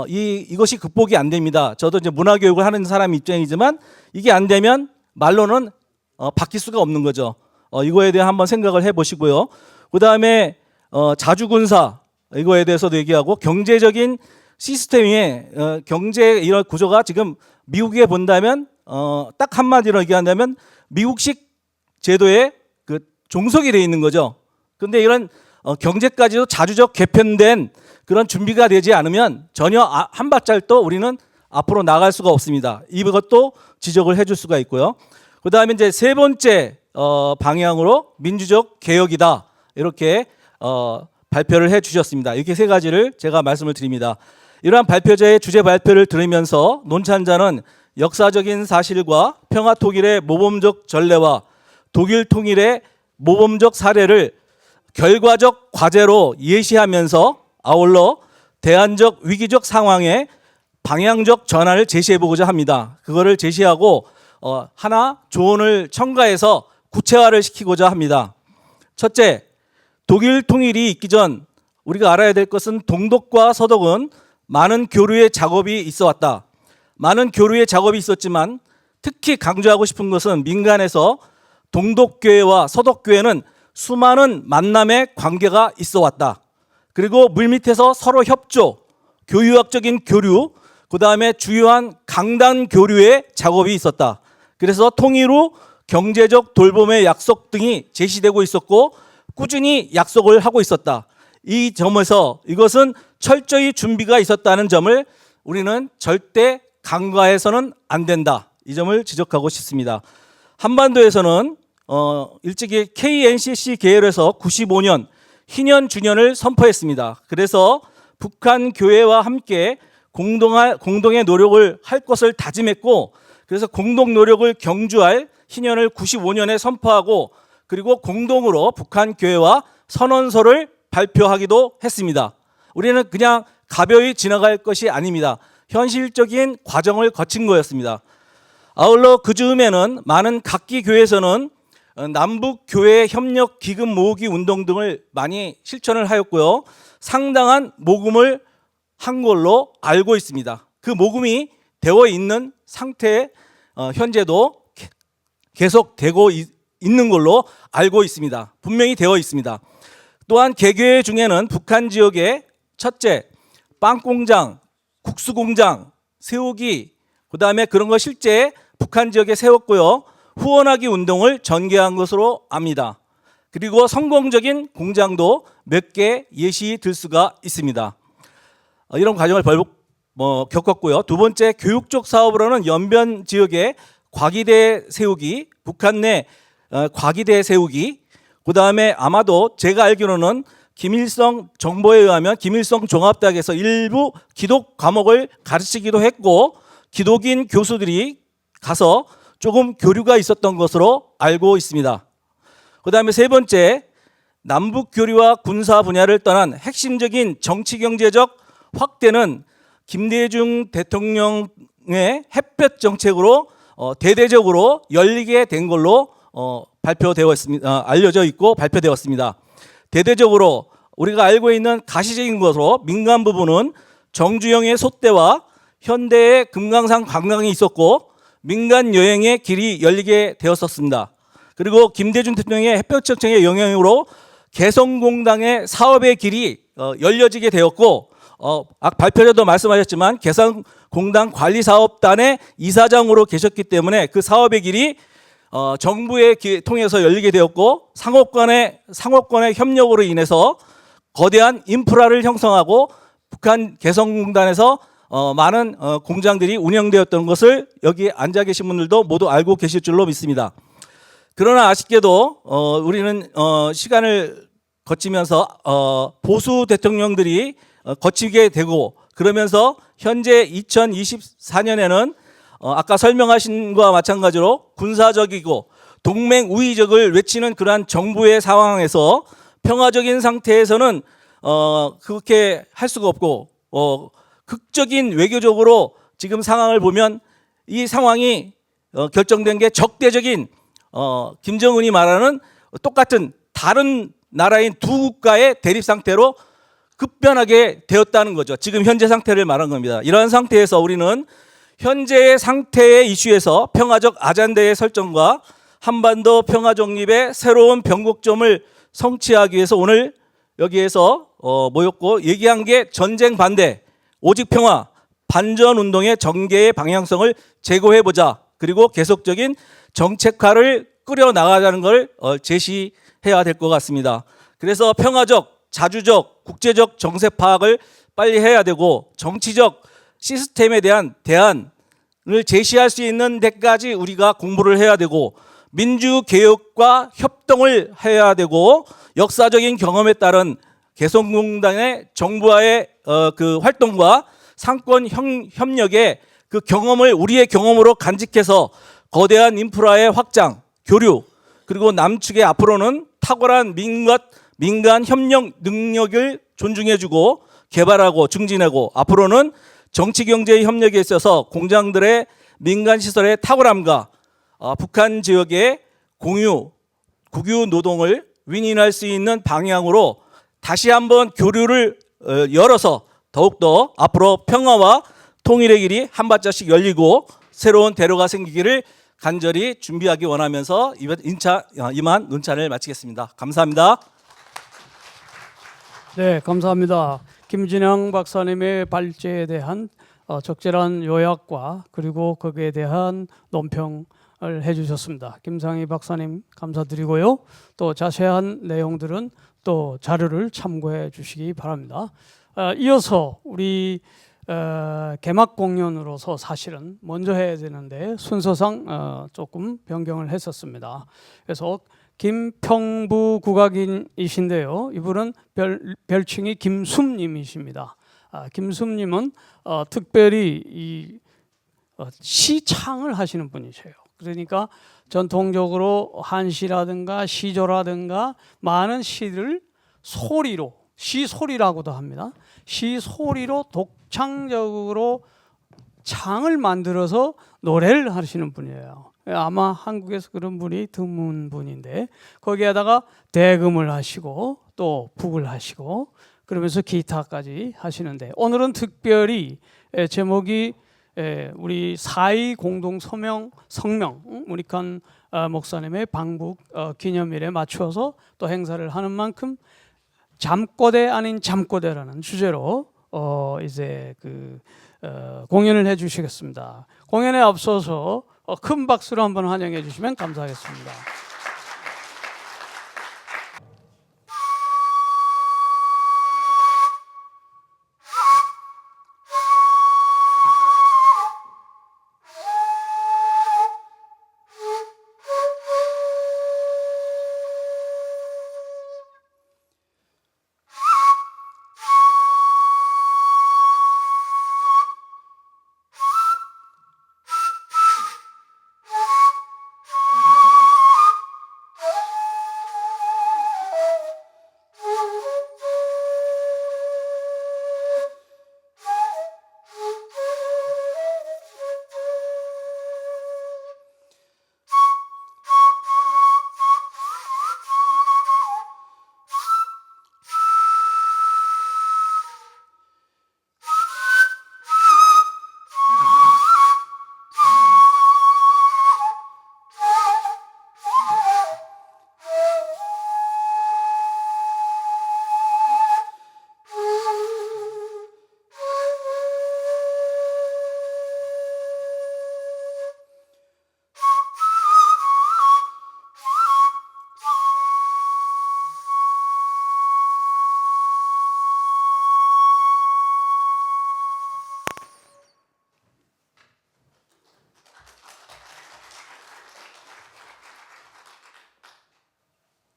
이것이 극복이 안 됩니다. 저도 이제 문화교육을 하는 사람 입장이지만 이게 안 되면 말로는 바뀔 수가 없는 거죠. 이거에 대해 한번 생각을 해보시고요. 그 다음에 자주군사 이거에 대해서도 얘기하고 경제적인 시스템의 경제 이런 구조가 지금 미국에 본다면 딱 한마디로 얘기한다면 미국식 제도에 그 종속이 되어 있는 거죠. 근데 이런 경제까지도 자주적 개편된 그런 준비가 되지 않으면 전혀 한 발짝도 우리는 앞으로 나갈 수가 없습니다. 이것도 지적을 해줄 수가 있고요. 그 다음에 이제 세 번째 방향으로 민주적 개혁이다 이렇게 발표를 해주셨습니다. 이렇게 세 가지를 제가 말씀을 드립니다. 이러한 발표자의 주제 발표를 들으면서 논찬자는 역사적인 사실과 평화 통일의 모범적 전례와 독일 통일의 모범적 사례를 결과적 과제로 예시하면서 아울러 대안적 위기적 상황에 방향적 전환을 제시해보고자 합니다. 그거를 제시하고 하나 조언을 첨가해서 구체화를 시키고자 합니다. 첫째, 독일 통일이 있기 전 우리가 알아야 될 것은 동독과 서독은 많은 교류의 작업이 있어 왔다. 많은 교류의 작업이 있었지만 특히 강조하고 싶은 것은 민간에서 동독교회와 서독교회는 수많은 만남의 관계가 있어 왔다. 그리고 물밑에서 서로 협조, 교유학적인 교류, 그 다음에 주요한 강단 교류의 작업이 있었다. 그래서 통일 후 경제적 돌봄의 약속 등이 제시되고 있었고 꾸준히 약속을 하고 있었다. 이 점에서 이것은 철저히 준비가 있었다는 점을 우리는 절대 간과해서는 안 된다. 이 점을 지적하고 싶습니다. 한반도에서는 일찍이 KNCC 계열에서 95년 희년 주년을 선포했습니다. 그래서 북한 교회와 함께 공동의 노력을 할 것을 다짐했고 그래서 공동 노력을 경주할 희년을 95년에 선포하고 그리고 공동으로 북한 교회와 선언서를 발표하기도 했습니다. 우리는 그냥 가벼이 지나갈 것이 아닙니다. 현실적인 과정을 거친 거였습니다. 아울러 그 즈음에는 많은 각기 교회에서는 남북 교회 협력 기금 모으기 운동 등을 많이 실천을 하였고요. 상당한 모금을 한 걸로 알고 있습니다. 그 모금이 되어 있는 상태에 현재도 계속 되고 있는 걸로 알고 있습니다. 분명히 되어 있습니다. 또한 개교회 중에는 북한 지역에 첫째, 빵 공장, 국수 공장 세우기, 그 다음에 그런 거 실제 북한 지역에 세웠고요. 후원하기 운동을 전개한 것으로 압니다. 그리고 성공적인 공장도 몇 개 예시 들 수가 있습니다. 이런 과정을 겪었고요. 두 번째, 교육 쪽 사업으로는 연변 지역에 과기대 세우기, 북한 내 과기대 세우기, 그 다음에 아마도 제가 알기로는 김일성 정보에 의하면 김일성 종합대학에서 일부 기독 과목을 가르치기도 했고 기독인 교수들이 가서 조금 교류가 있었던 것으로 알고 있습니다. 그다음에 세 번째, 남북 교류와 군사 분야를 떠난 핵심적인 정치 경제적 확대는 김대중 대통령의 햇볕 정책으로 대대적으로 열리게 된 걸로 알려져 있고 발표되었습니다. 대대적으로 우리가 알고 있는 가시적인 것으로 민간 부분은 정주영의 소떼와 현대의 금강산 관광이 있었고 민간 여행의 길이 열리게 되었었습니다. 그리고 김대중 대통령의 햇볕 정책의 영향으로 개성공단의 사업의 길이 열려지게 되었고 발표자도 말씀하셨지만 개성공단 관리사업단의 이사장으로 계셨기 때문에 그 사업의 길이 정부의 통해서 열리게 되었고 상업권의 협력으로 인해서 거대한 인프라를 형성하고 북한 개성공단에서 많은 공장들이 운영되었던 것을 여기 앉아 계신 분들도 모두 알고 계실 줄로 믿습니다. 그러나 아쉽게도 우리는 시간을 거치면서 보수 대통령들이 거치게 되고 그러면서 현재 2024년에는 아까 설명하신 것과 마찬가지로 군사적이고 동맹 우위적을 외치는 그러한 정부의 상황에서 평화적인 상태에서는 그렇게 할 수가 없고 극적인 외교적으로 지금 상황을 보면 이 상황이 결정된 게 적대적인 김정은이 말하는 똑같은 다른 나라인 두 국가의 대립 상태로 급변하게 되었다는 거죠. 지금 현재 상태를 말한 겁니다. 이러한 상태에서 우리는 현재의 상태의 이슈에서 평화적 아젠다의 설정과 한반도 평화 정립의 새로운 변곡점을 성취하기 위해서 오늘 여기에서 모였고 얘기한 게 전쟁 반대, 오직 평화, 반전 운동의 전개의 방향성을 제고해보자. 그리고 계속적인 정책화를 끌어 나가자는 걸 제시해야 될 것 같습니다. 그래서 평화적, 자주적, 국제적 정세 파악을 빨리 해야 되고 정치적 시스템에 대한 대안을 제시할 수 있는 데까지 우리가 공부를 해야 되고 민주개혁과 협동을 해야 되고 역사적인 경험에 따른 개성공단의 정부와의 그 활동과 상권 협력의 그 경험을 우리의 경험으로 간직해서 거대한 인프라의 확장, 교류 그리고 남측의 앞으로는 탁월한 민간 협력 능력을 존중해주고 개발하고 증진하고 앞으로는 정치 경제 협력에 있어서 공장들의 민간 시설의 탁월함과 북한 지역의 국유 노동을 윈윈할 수 있는 방향으로 다시 한번 교류를 열어서 더욱더 앞으로 평화와 통일의 길이 한 발짝씩 열리고 새로운 대로가 생기기를 간절히 준비하기 원하면서 이만 논찬을 마치겠습니다. 감사합니다. 네, 감사합니다. 김진영 박사님의 발제에 대한 적절한 요약과 그리고 거기에 대한 논평을 해주셨습니다. 김상희 박사님 감사드리고요. 또 자세한 내용들은 또 자료를 참고해 주시기 바랍니다. 이어서 우리 개막 공연으로서 사실은 먼저 해야 되는데 순서상 조금 변경을 했었습니다. 그래서 김평부 국악인이신데요. 이분은 별칭이 김숨님이십니다. 김숨님은 특별히 이 시창을 하시는 분이세요. 그러니까 전통적으로 한시라든가 시조라든가 많은 시를 소리로 시소리라고도 합니다. 시소리로 독창적으로 창을 만들어서 노래를 하시는 분이에요. 아마 한국에서 그런 분이 드문 분인데 거기에다가 대금을 하시고 또 북을 하시고 그러면서 기타까지 하시는데 오늘은 특별히 제목이 우리 4.2 공동 성명 문익환 목사님의 방북 기념일에 맞추어서 또 행사를 하는 만큼 잠꼬대 아닌 잠꼬대라는 주제로 이제 공연을 해주시겠습니다. 공연에 앞서서 큰 박수로 한번 환영해 주시면 감사하겠습니다.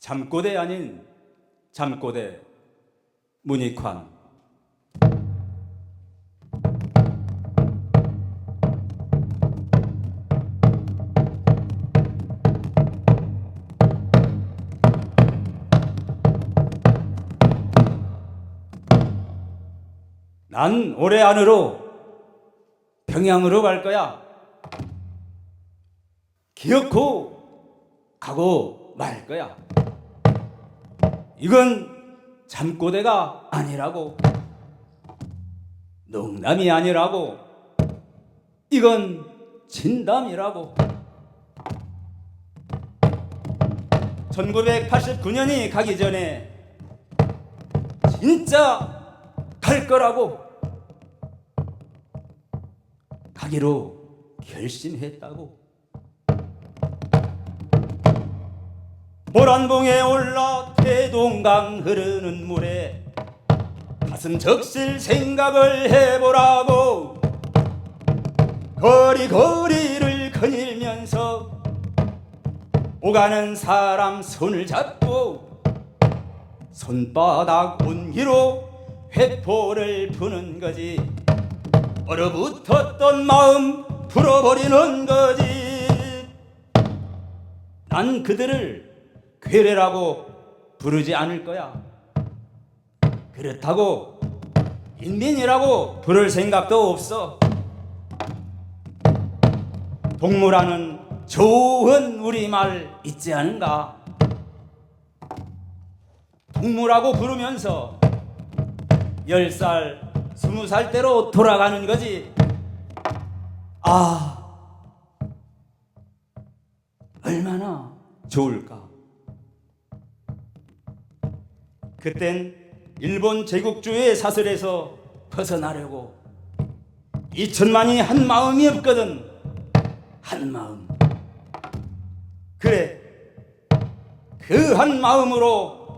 잠꼬대 아닌 잠꼬대 문익환. 난 올해 안으로 평양으로 갈 거야. 기어코 가고 말 거야. 이건 잠꼬대가 아니라고. 농담이 아니라고. 이건 진담이라고. 1989년이 가기 전에 진짜 갈 거라고. 가기로 결심했다고. 모란봉에 올라 태동강 흐르는 물에 가슴 적실 생각을 해보라고. 거리거리를 거닐면서 오가는 사람 손을 잡고 손바닥 온기로 회포를 부는 거지. 얼어붙었던 마음 풀어버리는 거지. 난 그들을 괴뢰라고 부르지 않을 거야. 그렇다고 인민이라고 부를 생각도 없어. 동무라는 좋은 우리말 있지 않은가? 동무라고 부르면서 10살 20살 대로 돌아가는 거지. 아, 얼마나 좋을까. 그땐 일본 제국주의 사슬에서 벗어나려고 2천만이 한 마음이 없거든. 한 마음. 그래, 그 한 마음으로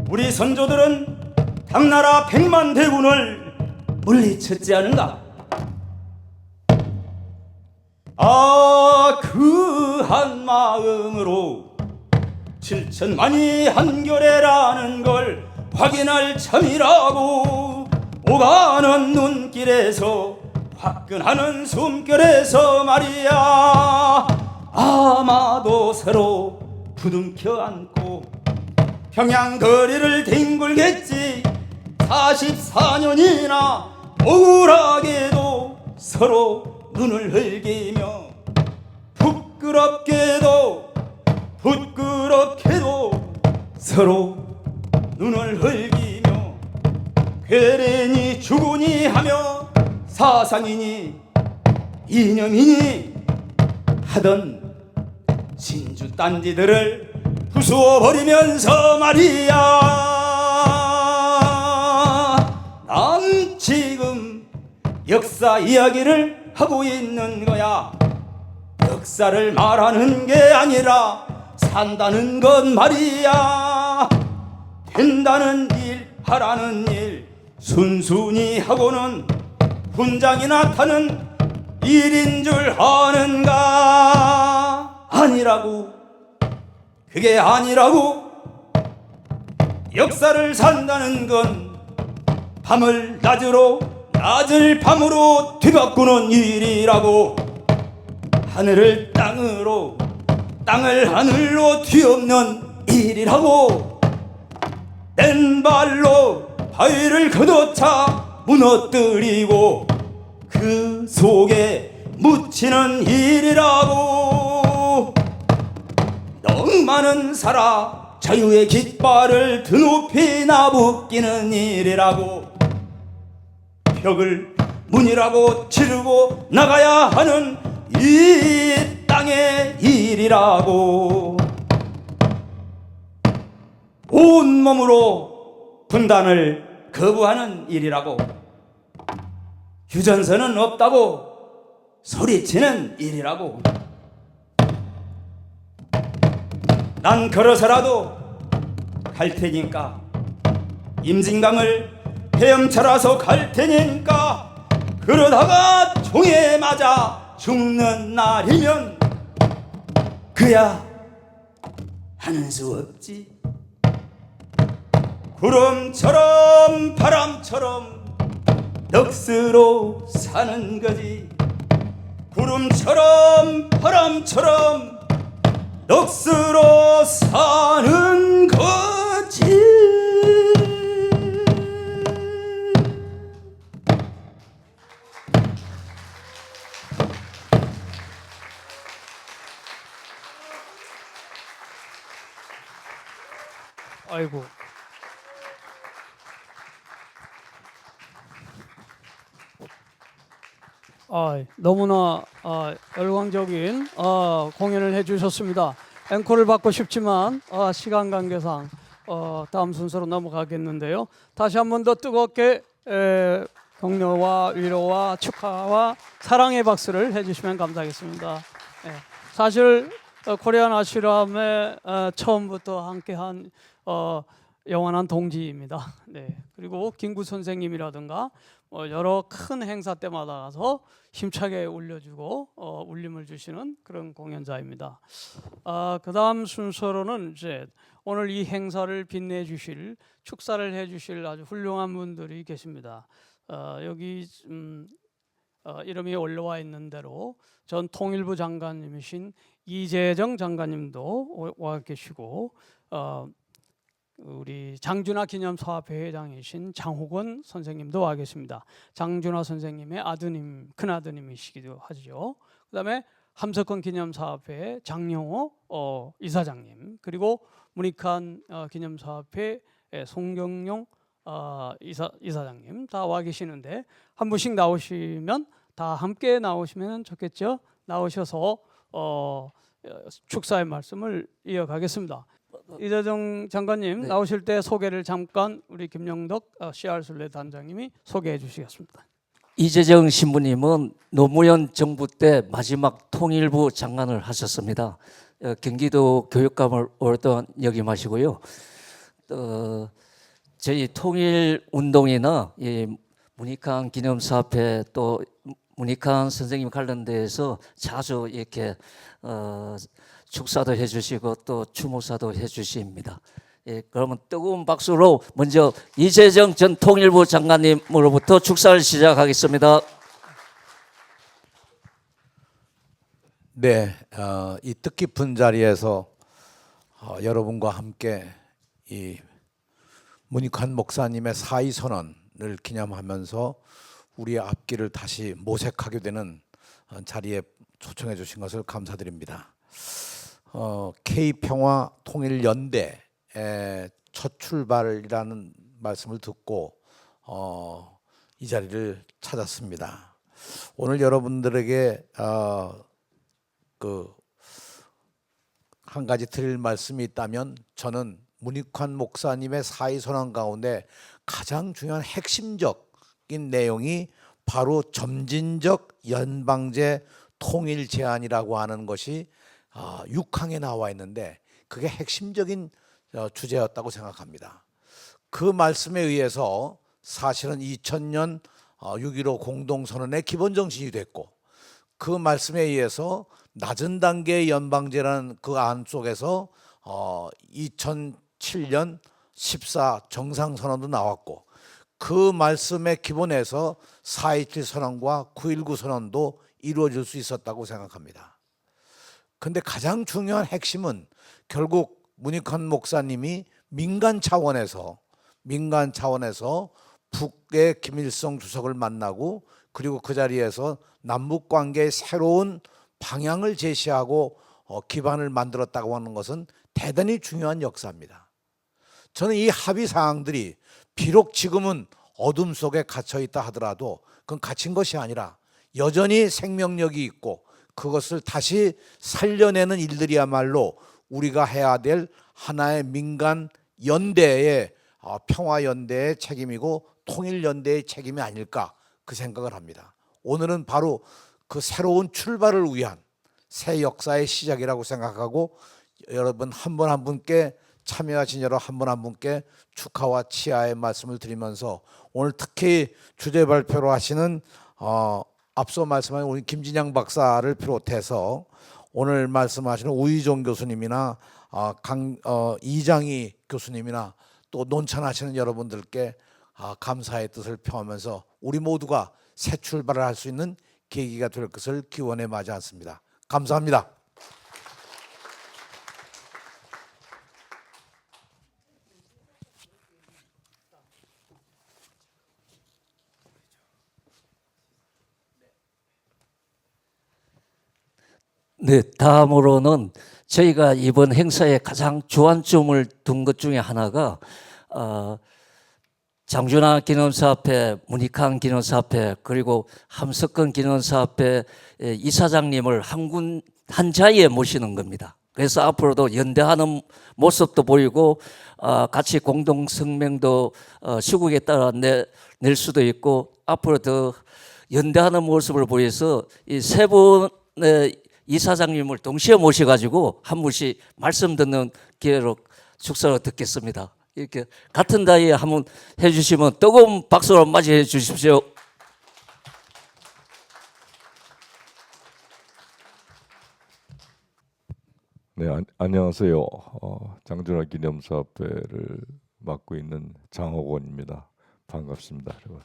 우리 선조들은 당나라 100만 대군을 물리쳤지 않은가? 아, 그 한 마음으로 7천만이 한결에라는 걸 확인할 참이라고. 오가는 눈길에서 화끈하는 숨결에서 말이야. 아마도 서로 부둥켜 안고 평양 거리를 뒹굴겠지. 44년이나 억울하게도 서로 눈을 흘기며 부끄럽게도 서로 눈을 흘기며 괴뢰니 주군이 하며 사상이니 이념이니 하던 진주 딴지들을 부수어버리면서 말이야. 난 지금 역사 이야기를 하고 있는 거야. 역사를 말하는 게 아니라 산다는 건 말이야. 된다는 일, 하라는 일 순순히 하고는 훈장이나 타는 일인 줄 아는가? 아니라고. 그게 아니라고. 역사를 산다는 건 밤을 낮으로, 낮을 밤으로 뒤바꾸는 일이라고. 하늘을 땅으로, 땅을 하늘로 뒤엎는 일이라고. 맨발로 바위를 걷어차 무너뜨리고 그 속에 묻히는 일이라고. 너무많은 살아 자유의 깃발을 드높이 나부끼는 일이라고. 벽을 문이라고 치르고 나가야 하는 이 땅의 일이라고. 온몸으로 분단을 거부하는 일이라고. 휴전선은 없다고 소리치는 일이라고. 난 걸어서라도 갈 테니까, 임진강을 헤엄쳐라서 갈 테니까, 그러다가 총에 맞아 죽는 날이면 그야 하는 수 없지. 구름처럼 바람처럼 넋으로 사는 거지. 구름처럼 바람처럼 넋으로 사는 거지. 아이고. 너무나 열광적인 공연을 해주셨습니다. 앵콜을 받고 싶지만 시간 관계상 다음 순서로 넘어가겠는데요. 다시 한 번 더 뜨겁게 격려와 위로와 축하와 사랑의 박수를 해주시면 감사하겠습니다. 사실 코리안 아슈람에 처음부터 함께한 영원한 동지입니다. 네. 그리고 김구 선생님이라든가 여러 큰 행사 때마다 가서 힘차게 울려주고 울림을 주시는 그런 공연자입니다. 그다음 순서로는 이제 오늘 이 행사를 빛내주실 축사를 해주실 아주 훌륭한 분들이 계십니다. 여기 이름이 올라와 있는 대로 전 통일부 장관님이신 이재정 장관님도 와 계시고 우리 장준하 기념사업회 회장이신 장호건 선생님도 와 계십니다. 장준하 선생님의 아드님, 큰 아드님이시기도 하죠. 그다음에 함석헌 기념사업회 장영호 이사장님, 그리고 문익환 기념사업회 송경용 이사장님 다 와 계시는데 한 분씩 나오시면 다 함께 나오시면 좋겠죠. 나오셔서 축사의 말씀을 이어가겠습니다. 이재정 장관님 네. 나오실 때 소개를 잠깐 우리 김영덕 CR순례 단장님이 소개해 주시겠습니다. 이재정 신부님은 노무현 정부 때 마지막 통일부 장관을 하셨습니다. 경기도 교육감을 오랫동안 역임하시고요. 저희 통일운동이나 문익환 기념사업회 또 문익환 선생님 관련돼서 자주 이렇게 축사도 해주시고 또 추모사도 해주십니다. 그러면 뜨거운 박수로 먼저 이재정 전 통일부 장관님으로부터 축사를 시작하겠습니다. 네, 이 뜻깊은 자리에서 여러분과 함께 이 문익환 목사님의 사의 선언을 기념하면서 우리의 앞길을 다시 모색하게 되는 자리에 초청해 주신 것을 감사드립니다. K평화 통일연대의 첫 출발이라는 말씀을 듣고 이 자리를 찾았습니다. 오늘 여러분들에게 한 가지 드릴 말씀이 있다면 저는 문익환 목사님의 사의 선언 가운데 가장 중요한 핵심적인 내용이 바로 점진적 연방제 통일 제안이라고 하는 것이 6항에 나와 있는데 그게 핵심적인 주제였다고 생각합니다. 그 말씀에 의해서 사실은 2000년 6.15 공동선언의 기본 정신이 됐고 그 말씀에 의해서 낮은 단계의 연방제라는 그 안 속에서 2007년 14 정상선언도 나왔고 그 말씀의 기본에서 4.27 선언과 9.19 선언도 이루어질 수 있었다고 생각합니다. 그런데 가장 중요한 핵심은 결국 문익환 목사님이 민간 차원에서 북의 김일성 주석을 만나고 그리고 그 자리에서 남북 관계의 새로운 방향을 제시하고 기반을 만들었다고 하는 것은 대단히 중요한 역사입니다. 저는 이 합의 사항들이 비록 지금은 어둠 속에 갇혀 있다 하더라도 그건 갇힌 것이 아니라 여전히 생명력이 있고 그것을 다시 살려내는 일들이야말로 우리가 해야 될 하나의 민간 연대의 평화연대의 책임이고 통일연대의 책임이 아닐까 그 생각을 합니다. 오늘은 바로 그 새로운 출발을 위한 새 역사의 시작이라고 생각하고 여러분 한 분 한 분께 참여하신 여러분 한 분 한 분께 축하와 치하의 말씀을 드리면서 오늘 특히 주제 발표로 하시는 앞서 말씀하신 우리 김진양 박사를 비롯해서 오늘 말씀하시는 우희종 교수님이나 이장희 교수님이나 또 논천하시는 여러분들께 감사의 뜻을 표하면서 우리 모두가 새 출발을 할 수 있는 계기가 될 것을 기원해 마지 않습니다. 감사합니다. 네, 다음으로는 저희가 이번 행사에 가장 주안점을 둔 것 중에 하나가 장준하 기념사업회, 문익환 기념사업회, 그리고 함석헌 기념사업회 이사장님을 한 자리에 모시는 겁니다. 그래서 앞으로도 연대하는 모습도 보이고 같이 공동 성명도 시국에 따라 낼 수도 있고 앞으로 더 연대하는 모습을 보여서 이 세 분의 이사장님을 동시에 모셔가지고 한 분씩 말씀 듣는 기회로 축사를 듣겠습니다. 이렇게 같은 자리에 한번 해주시면 뜨거운 박수로 맞이해 주십시오. 네, 안녕하세요. 장준하 기념사업회를 맡고 있는 장호건입니다. 반갑습니다, 여러분.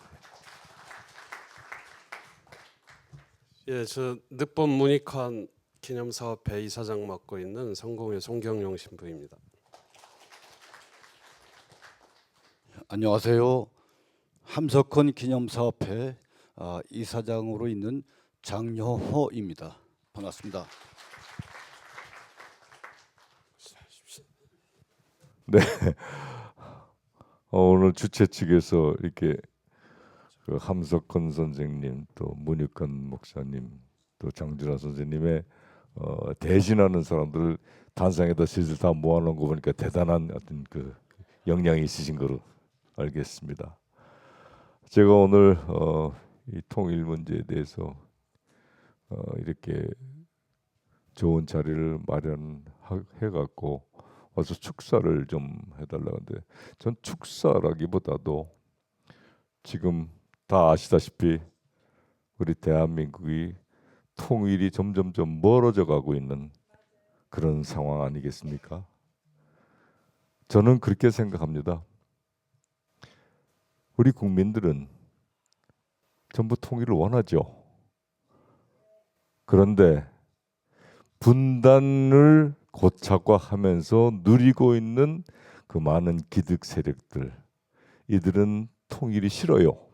예, 저 늑범 문익환 기념사업회 이사장 맡고 있는 성공회 송경용 신부입니다. 안녕하세요. 함석헌 기념사업회 이사장으로 있는 장여호입니다. 반갑습니다. 네, 오늘 주최 측에서 이렇게 그 함석헌 선생님, 또 문익환 목사님, 또 장준하 선생님의 대신하는 사람들을 단상에다 실질 다 모아놓은 거 보니까 대단한 어떤 그 역량이 있으신 거로 알겠습니다. 제가 오늘 이 통일 문제에 대해서 이렇게 좋은 자리를 마련해 갖고 와서 축사를 좀 해달라는데, 전 축사라기보다도 지금 다 아시다시피 우리 대한민국이 통일이 점점점 멀어져 가고 있는 그런 상황 아니겠습니까? 저는 그렇게 생각합니다. 우리 국민들은 전부 통일을 원하죠. 그런데 분단을 고착화하면서 누리고 있는 그 많은 기득 세력들, 이들은 통일이 싫어요.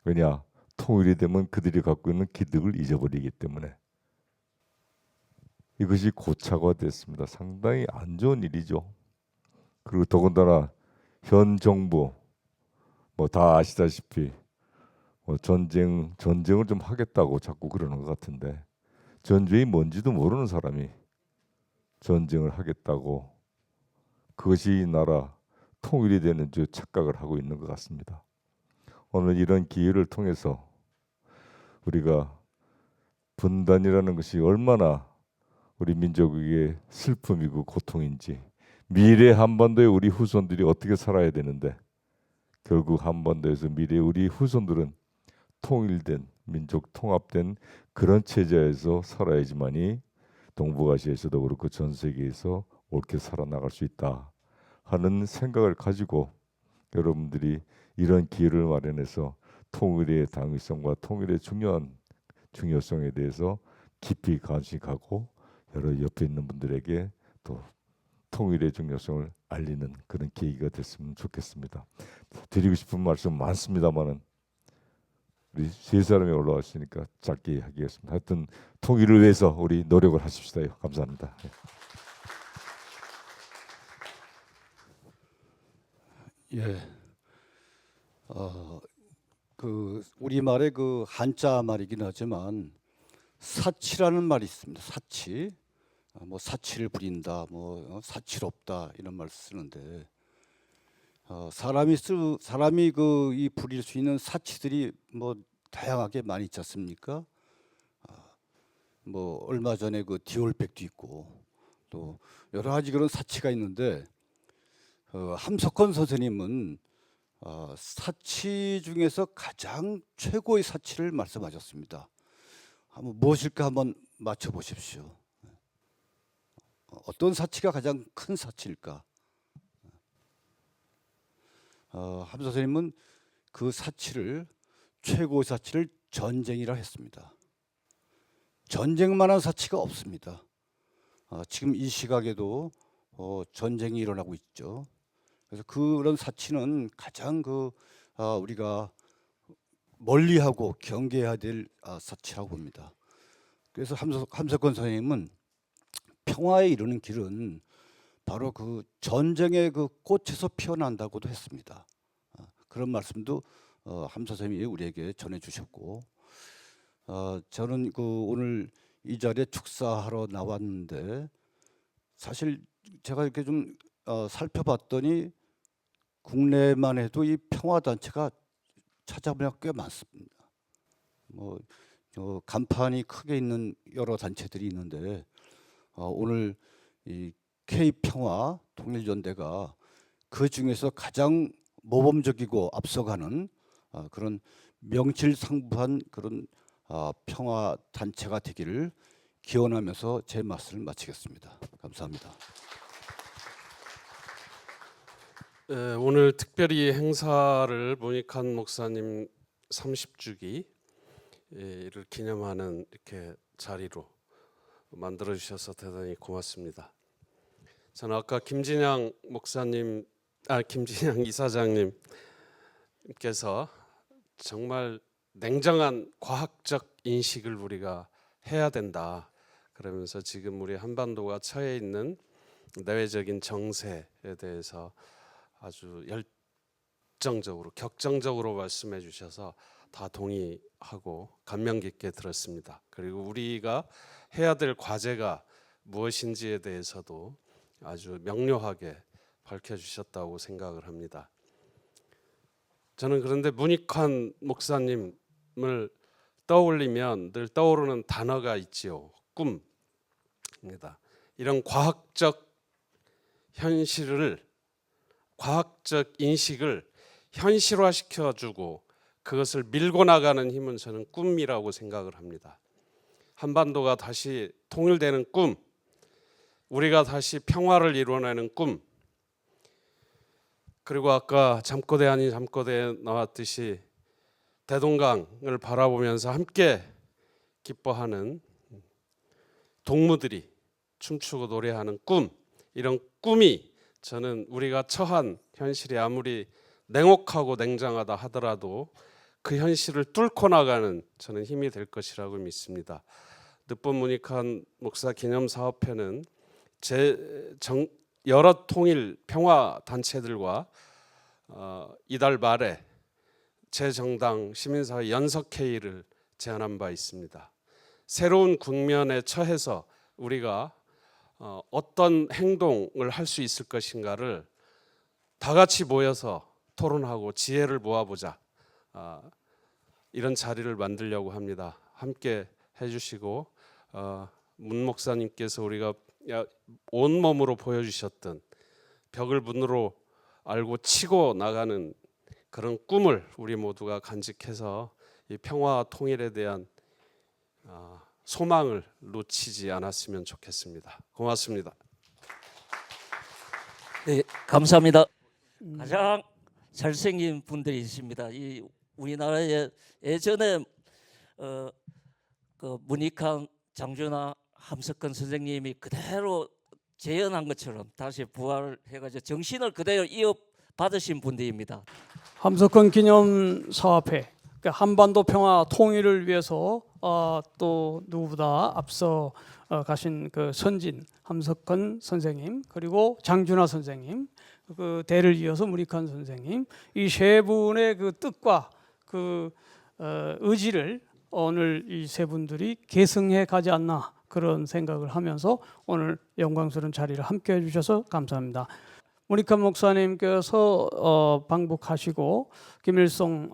왜냐? 통일이 되면 그들이 갖고 있는 기득을 잊어버리기 때문에. 이것이 고착화됐습니다. 상당히 안 좋은 일이죠. 그리고 더군다나 현 정부 뭐 다 아시다시피 전쟁을 좀 하겠다고 자꾸 그러는 것 같은데, 전쟁이 뭔지도 모르는 사람이 전쟁을 하겠다고, 그것이 이 나라 통일이 되는 줄 착각을 하고 있는 것 같습니다. 오늘 이런 기회를 통해서 우리가 분단이라는 것이 얼마나 우리 민족에게 슬픔이고 고통인지, 미래 한반도에 우리 후손들이 어떻게 살아야 되는데, 결국 한반도에서 미래 우리 후손들은 통일된, 민족 통합된 그런 체제에서 살아야지만이 동북아시아에서도 그렇고 전 세계에서 옳게 살아나갈 수 있다 하는 생각을 가지고 여러분들이 이런 기회를 마련해서 통일의 당위성과 통일의 중요성에 대해서 깊이 관심가고 여러 옆에 있는 분들에게 또 통일의 중요성을 알리는 그런 계기가 됐으면 좋겠습니다. 드리고 싶은 말씀 많습니다만은 우리 세 사람이 올라왔으니까 짧게 하겠습니다. 하여튼 통일을 위해서 우리 노력을 하십시다. 감사합니다. 예. 그 우리말의 그 한자 말이긴 하지만 사치라는 말이 있습니다. 사치. 뭐 사치를 부린다, 뭐 사치롭다 이런 말 쓰는데, 사람이 그 이 부릴 수 있는 사치들이 뭐 다양하게 많이 있지 않습니까? 뭐 얼마 전에 그 디올백도 있고 또 여러 가지 그런 사치가 있는데, 함석헌 선생님은 사치 중에서 가장 최고의 사치를 말씀하셨습니다. 한번 무엇일까 한번 맞춰 보십시오. 어떤 사치가 가장 큰 사치일까? 함 선생님은 그 사치를 최고의 사치를 전쟁이라 했습니다. 전쟁만한 사치가 없습니다. 지금 이 시각에도 전쟁이 일어나고 있죠. 그래서 그런 사치는 가장 우리가 멀리하고 경계해야 될 사치라고 봅니다. 그래서 함석헌 선생님은 평화에 이르는 길은 바로 그 전쟁의 그 꽃에서 피어난다고도 했습니다. 그런 말씀도 함 선생님이 우리에게 전해주셨고, 저는 오늘 이 자리에 축사하러 나왔는데 사실 제가 이렇게 좀 살펴봤더니 국내만 해도 이 평화 단체가 찾아보면 꽤 많습니다. 간판이 크게 있는 여러 단체들이 있는데 오늘 이 K평화 통일연대가 그 중에서 가장 모범적이고 앞서가는 그런 명실상부한 그런 평화 단체가 되기를 기원하면서 제 말씀을 마치겠습니다. 감사합니다. 오늘 특별히 행사를 문익환 목사님 30주기를 기념하는 이렇게 자리로 만들어 주셔서 대단히 고맙습니다. 저는 아까 김진양 이사장님께서 정말 냉정한 과학적 인식을 우리가 해야 된다. 그러면서 지금 우리 한반도가 처해 있는 내외적인 정세에 대해서 아주 열정적으로 격정적으로 말씀해 주셔서 다 동의하고 감명 깊게 들었습니다. 그리고 우리가 해야 될 과제가 무엇인지에 대해서도 아주 명료하게 밝혀주셨다고 생각을 합니다. 저는 그런데 문익환 목사님을 떠올리면 늘 떠오르는 단어가 있지요. 꿈입니다. 이런 과학적 인식을 현실화시켜주고 그것을 밀고 나가는 힘은 저는 꿈이라고 생각을 합니다. 한반도가 다시 통일되는 꿈, 우리가 다시 평화를 이루어내는 꿈, 그리고 아까 잠꼬대 아닌 잠꼬대에 나왔듯이 대동강을 바라보면서 함께 기뻐하는 동무들이 춤추고 노래하는 꿈, 이런 꿈이 저는 우리가 처한 현실이 아무리 냉혹하고 냉정하다 하더라도 그 현실을 뚫고 나가는 저는 힘이 될 것이라고 믿습니다. 늦본 문익환 목사 기념사업회는 여러 통일 평화 단체들과 이달 말에 제정당 시민사회 연석회의를 제안한 바 있습니다. 새로운 국면에 처해서 우리가 어떤 행동을 할 수 있을 것인가를 다 같이 모여서 토론하고 지혜를 모아보자, 이런 자리를 만들려고 합니다. 함께 해주시고 문 목사님께서 우리가 온몸으로 보여주셨던 벽을 문으로 알고 치고 나가는 그런 꿈을 우리 모두가 간직해서 이 평화와 통일에 대한 소망을 놓치지 않았으면 좋겠습니다. 고맙습니다. 네, 감사합니다. 가장 잘생긴 분들이 있습니다. 이 우리나라에 예전에 그 문익환, 장준하, 함석헌 선생님이 그대로 재현한 것처럼 다시 부활해가지고 정신을 그대로 이어받으신 분들입니다. 함석헌 기념사업회, 한반도 평화 통일을 위해서 또 누구보다 앞서 가신 그 선진 함석헌 선생님, 그리고 장준하 선생님, 그 대를 이어서 문익환 선생님, 이 세 분의 그 뜻과 그 의지를 오늘 이 세 분들이 계승해 가지 않나, 그런 생각을 하면서 오늘 영광스러운 자리를 함께 해주셔서 감사합니다. 문익환 목사님께서 방북하시고 김일성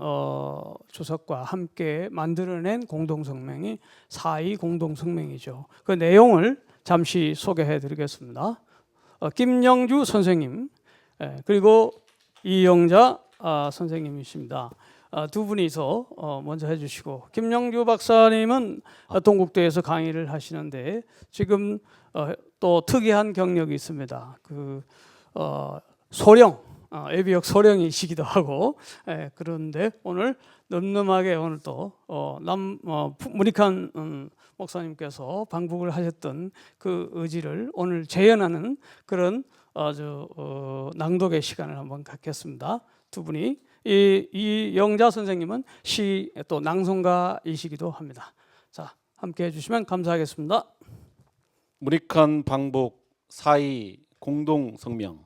주석과 함께 만들어낸 공동성명이 4.2 공동성명이죠. 그 내용을 잠시 소개해드리겠습니다. 김영주 선생님, 그리고 이영자 선생님이십니다. 두 분이서 먼저 해주시고, 김영주 박사님은 동국대에서 강의를 하시는데 지금 또 특이한 경력이 있습니다. 소령, 예비역 소령이시기도 하고, 그런데 오늘 늠름하게 오늘 또 문익환 목사님께서 방북을 하셨던 그 의지를 오늘 재현하는 그런 아주 낭독의 시간을 한번 갖겠습니다. 두 분이 이 영자 선생님은 시 또 낭송가이시기도 합니다. 자, 함께 해주시면 감사하겠습니다. 문익환 방북 4.2 공동 성명.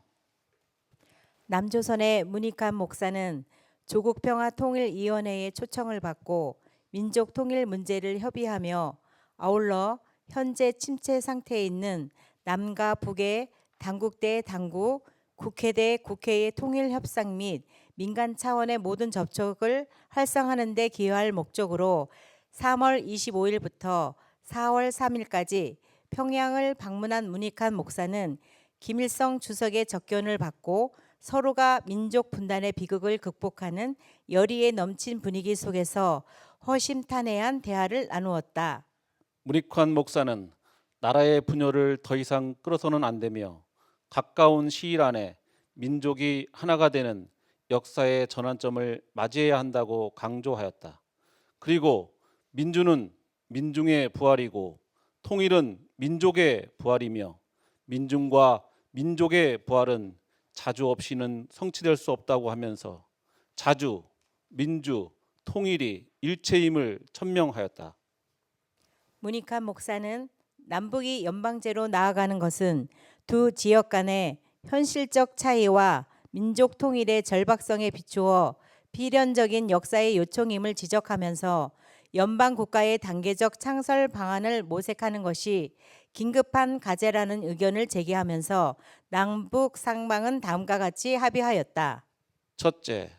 남조선의 문익환 목사는 조국평화통일위원회의 초청을 받고 민족 통일 문제를 협의하며 아울러 현재 침체 상태에 있는 남과 북의 당국대 당국, 국회 대 국회의 통일 협상 및 민간 차원의 모든 접촉을 활성화하는 데 기여할 목적으로 3월 25일부터 4월 3일까지 평양을 방문한 문익환 목사는 김일성 주석의 접견을 받고 서로가 민족 분단의 비극을 극복하는 열의에 넘친 분위기 속에서 허심탄회한 대화를 나누었다. 문익환 목사는 나라의 분열을 더 이상 끌어서는 안 되며 가까운 시일 안에 민족이 하나가 되는 역사의 전환점을 맞이해야 한다고 강조하였다. 그리고 민주는 민중의 부활이고 통일은 민족의 부활이며 민중과 민족의 부활은 자주 없이는 성취될 수 없다고 하면서 자주, 민주, 통일이 일체임을 천명하였다. 문익환 목사는 남북이 연방제로 나아가는 것은 두 지역 간의 현실적 차이와 민족 통일의 절박성에 비추어 필연적인 역사의 요청임을 지적하면서 연방 국가의 단계적 창설 방안을 모색하는 것이 긴급한 과제라는 의견을 제기하면서 남북 쌍방은 다음과 같이 합의하였다. 첫째,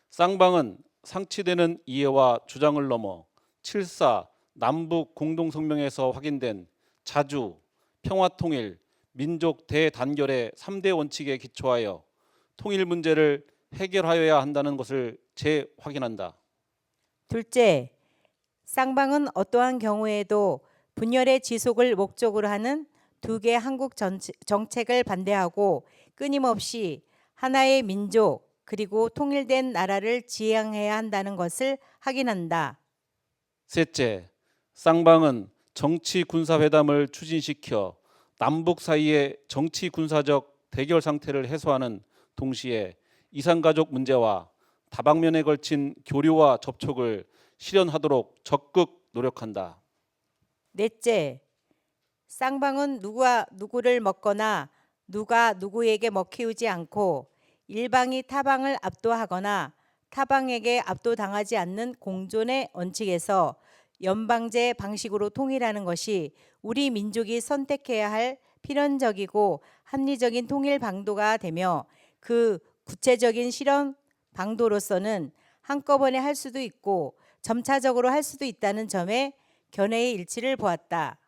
쌍방은 상치되는 이해와 주장을 넘어 7.4 남북 공동성명에서 확인된 자주, 평화통일, 민족 대단결의 3대 원칙에 기초하여 통일 문제를 해결하여야 한다는 것을 재확인한다. 둘째, 쌍방은 어떠한 경우에도 분열의 지속을 목적으로 하는 두 개 한국 정책을 반대하고 끊임없이 하나의 민족 그리고 통일된 나라를 지향해야 한다는 것을 확인한다. 셋째, 쌍방은 정치 군사 회담을 추진시켜 남북 사이의 정치 군사적 대결 상태를 해소하는 동시에 이산가족 문제와 다방면에 걸친 교류와 접촉을 실현하도록 적극 노력한다. 넷째, 쌍방은 누가 누구를 먹거나 누가 누구에게 먹히우지 않고 일방이 타방을 압도하거나 타방에게 압도당하지 않는 공존의 원칙에서 연방제 방식으로 통일하는 것이 우리 민족이 선택해야 할 필연적이고 합리적인 통일 방도가 되며 그 구체적인 실현 방도로서는 한꺼번에 할 수도 있고 점차적으로 할 수도 있다는 점에 견해의 일치를 보았다.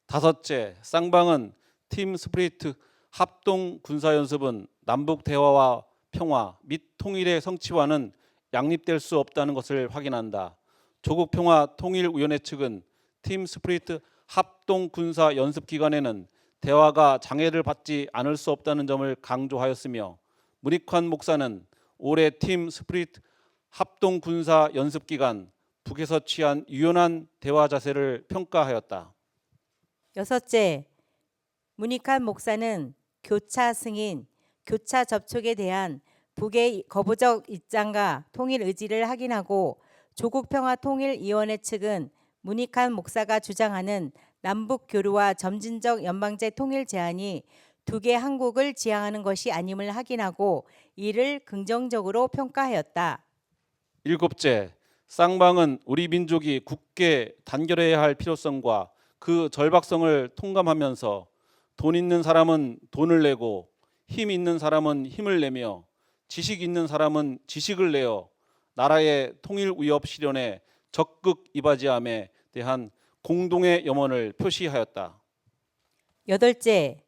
다섯째, 쌍방은 팀 스프리트 합동 군사연습은 남북 대화와 평화 및 통일의 성취와는 양립될 수 없다는 것을 확인한다. 조국평화통일위원회 측은 팀 스프리트 합동 군사 연습 기간에는 대화가 장애를 받지 않을 수 없다는 점을 강조하였으며 문익환 목사는 올해 팀 스프리트 합동 군사 연습 기간 북에서 취한 유연한 대화 자세를 평가하였다. 여섯째, 문익환 목사는 교차 승인, 교차 접촉에 대한 북의 거부적 입장과 통일 의지를 확인하고 조국평화통일위원회 측은 문익환 목사가 주장하는 남북 교류와 점진적 연방제 통일 제안이 두 개 한국을 지향하는 것이 아님을 확인하고 이를 긍정적으로 평가하였다. 일곱째, 쌍방은 우리 민족이 굳게 단결해야 할 필요성과 그 절박성을 통감하면서 돈 있는 사람은 돈을 내고 힘 있는 사람은 힘을 내며 지식 있는 사람은 지식을 내어 나라의 통일 위협 실현에 적극 이바지함에 대한 공동의 염원을 표시하였다. 여덟째,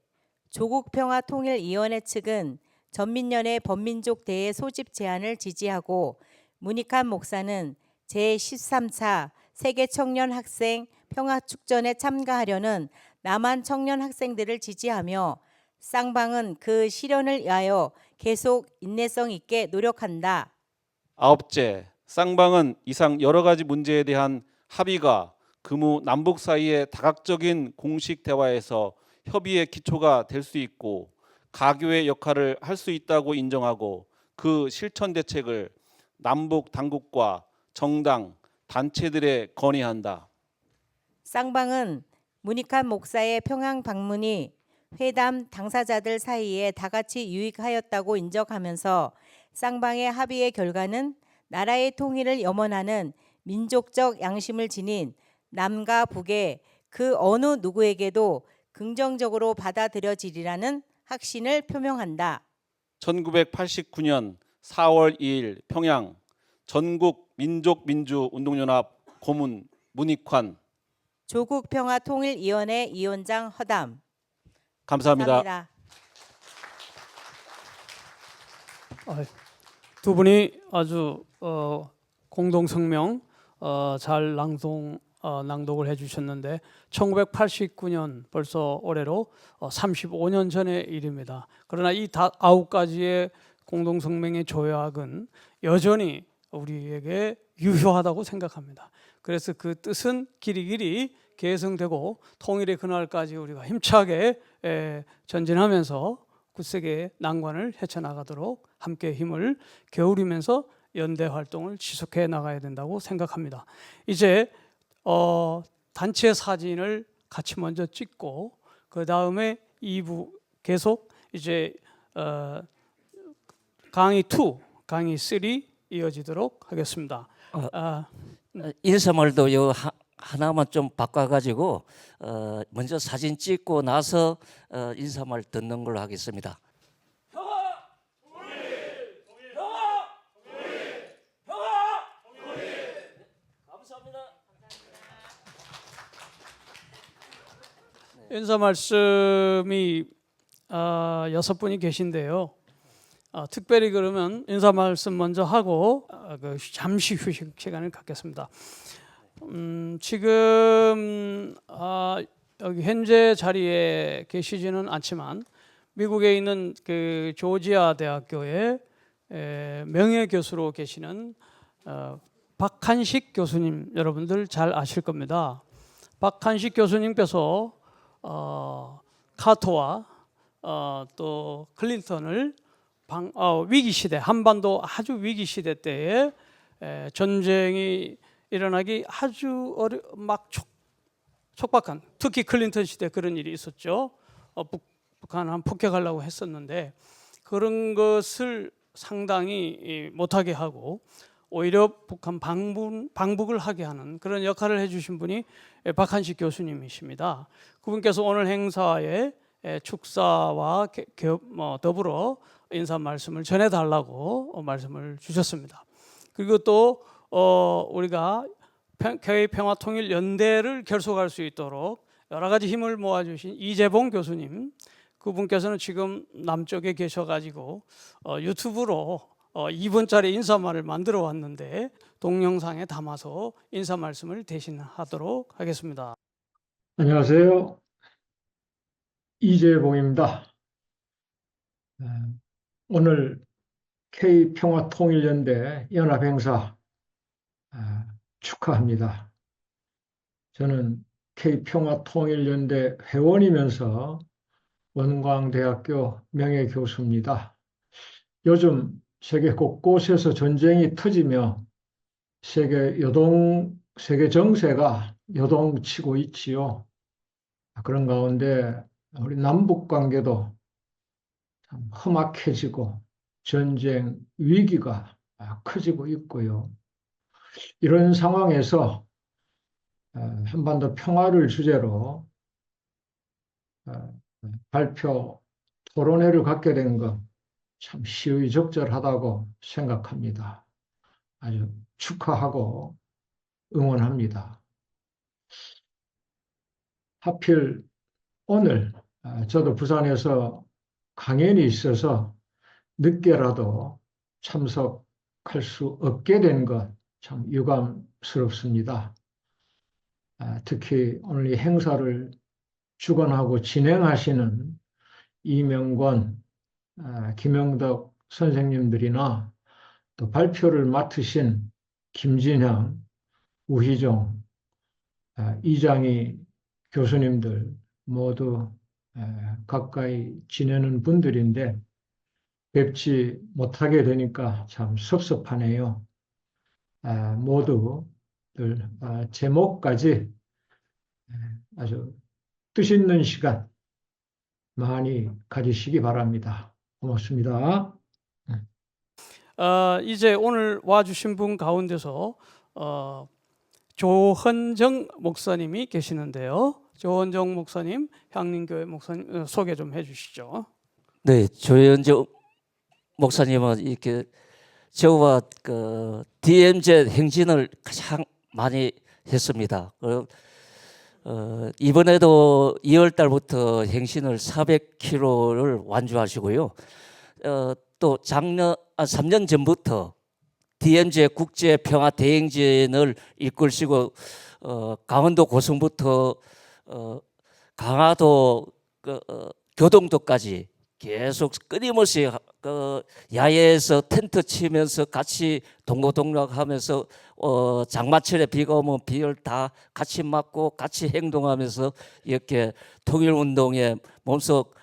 조국평화통일위원회 측은 전민련의 범민족 대회 소집 제안을 지지하고 문익환 목사는 제13차 세계청년학생 평화축전에 참가하려는 남한 청년 학생들을 지지하며 쌍방은 그 실현을 위하여 계속 인내성 있게 노력한다. 아홉째, 쌍방은 이상 여러 가지 문제에 대한 합의가 금우 남북 사이의 다각적인 공식 대화에서 협의의 기초가 될 수 있고 가교의 역할을 할 수 있다고 인정하고 그 실천 대책을 남북 당국과 정당, 단체들에 건의한다. 쌍방은 문익환 목사의 평양 방문이 회담 당사자들 사이에 다같이 유익하였다고 인정하면서 쌍방의 합의의 결과는 나라의 통일을 염원하는 민족적 양심을 지닌 남과 북의 그 어느 누구에게도 긍정적으로 받아들여지리라는 확신을 표명한다. 1989년 4월 2일 평양 전국 민족민주운동연합 고문 문익환. 조국평화통일위원회 위원장 허담. 감사합니다. 두 분이 아주 공동성명 잘 낭독을 해주셨는데 1989년 벌써 올해로 35년 전의 일입니다. 그러나 이 9가지의 공동성명의 조약은 여전히 우리에게 유효하다고 생각합니다. 그래서 그 뜻은 길이길이 계승되고 통일의 그날까지 우리가 힘차게 전진하면서 굳세게 난관을 헤쳐나가도록 함께 힘을 겨루면서 연대 활동을 지속해 나가야 된다고 생각합니다. 이제 단체 사진을 같이 먼저 찍고 그 다음에 2부 계속 이제 강의 2, 강의 3 이어지도록 하겠습니다. 인사말도 하나만 좀 바꿔가지고 먼저 사진 찍고 나서 인사말 듣는 걸로 하겠습니다. 인사 말씀이 6분이 계신데요. 특별히 그러면 인사 말씀 먼저 하고 잠시 휴식 시간을 갖겠습니다. 지금 여기 현재 자리에 계시지는 않지만 미국에 있는 그 조지아 대학교의 명예 교수로 계시는 박한식 교수님 여러분들 잘 아실 겁니다. 박한식 교수님께서 카터와 또 클린턴을 위기 시대, 한반도 아주 위기 시대 때에 전쟁이 일어나기 아주 촉박한, 특히 클린턴 시대 그런 일이 있었죠. 북한을 폭격하려고 했었는데 그런 것을 상당히 못하게 하고 오히려 북한 방북을 하게 하는 그런 역할을 해주신 분이 박한식 교수님이십니다. 그분께서 오늘 행사에 축사와 더불어 인사 말씀을 전해달라고 말씀을 주셨습니다. 그리고 또 우리가 교회평화통일연대를 결속할 수 있도록 여러 가지 힘을 모아주신 이재봉 교수님, 그분께서는 지금 남쪽에 계셔가지고 유튜브로 2분짜리 인사말을 만들어 왔는데 동영상에 담아서 인사 말씀을 대신하도록 하겠습니다. 안녕하세요. 이재봉입니다. 오늘 K평화통일연대 연합행사 축하합니다. 저는 K평화통일연대 회원이면서 원광대학교 명예교수입니다. 요즘 세계 곳곳에서 전쟁이 터지며 세계 정세가 요동치고 있지요. 그런 가운데 우리 남북 관계도 참 험악해지고 전쟁 위기가 커지고 있고요. 이런 상황에서 한반도 평화를 주제로 발표 토론회를 갖게 된 것 참 시의적절하다고 생각합니다. 아주 축하하고 응원합니다. 하필 오늘 저도 부산에서 강연이 있어서 늦게라도 참석할 수 없게 된 것 참 유감스럽습니다. 특히 오늘 이 행사를 주관하고 진행하시는 이명권, 김영덕 선생님들이나 또 발표를 맡으신 김진향, 우희종, 이장희 교수님들 모두 가까이 지내는 분들인데 뵙지 못하게 되니까 참 섭섭하네요. 모두들 제목까지 아주 뜻있는 시간 많이 가지시기 바랍니다. 고맙습니다. 이제 오늘 와주신 분 가운데서 조헌정 목사님이 계시는데요. 조헌정 목사님, 향림교회 목사님 소개 좀 해주시죠. 네, 조현정 목사님은 이렇게 저와 그 DMZ 행진을 가장 많이 했습니다. 이번에도 2월 달부터 행신을 400km를 완주하시고요. 또 3년 전부터 DMZ 국제 평화 대행진을 이끌시고 강원도 고성부터 강화도 교동도까지 계속 끊임없이 야외에서 텐트 치면서 같이 동고동락하면서 장마철에 비가 오면 비를 다 같이 맞고 같이 행동하면서 이렇게 통일운동에 몸속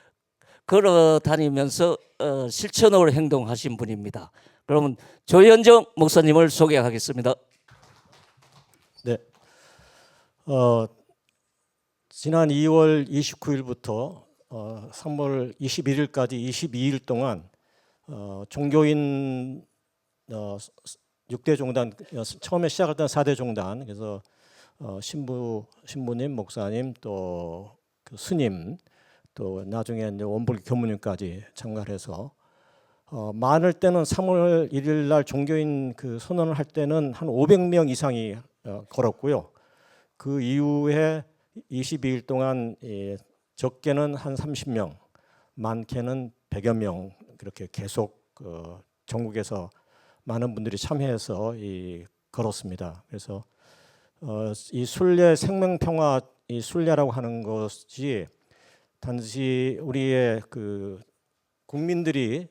걸어 다니면서 실천으로 행동하신 분입니다. 그러면 조현정 목사님을 소개하겠습니다. 네, 지난 2월 29일부터 3월 21일까지 22일 동안 종교인 6대 종단, 처음에 시작했던 4대 종단, 그래서 신부님, 목사님, 또 그 스님, 또 나중에 이제 원불교 교무님까지 참가를 해서 많을 때는 3월 1일 날 종교인 그 선언을 할 때는 한 500명 이상이 걸었고요. 그 이후에 22일 동안 적게는 한 30명, 많게는 100여 명 그렇게 계속 전국에서 많은 분들이 참여해서 걸었습니다. 그래서 이 순례 생명평화 이 순례라고 하는 것이 단지 우리의 그 국민들이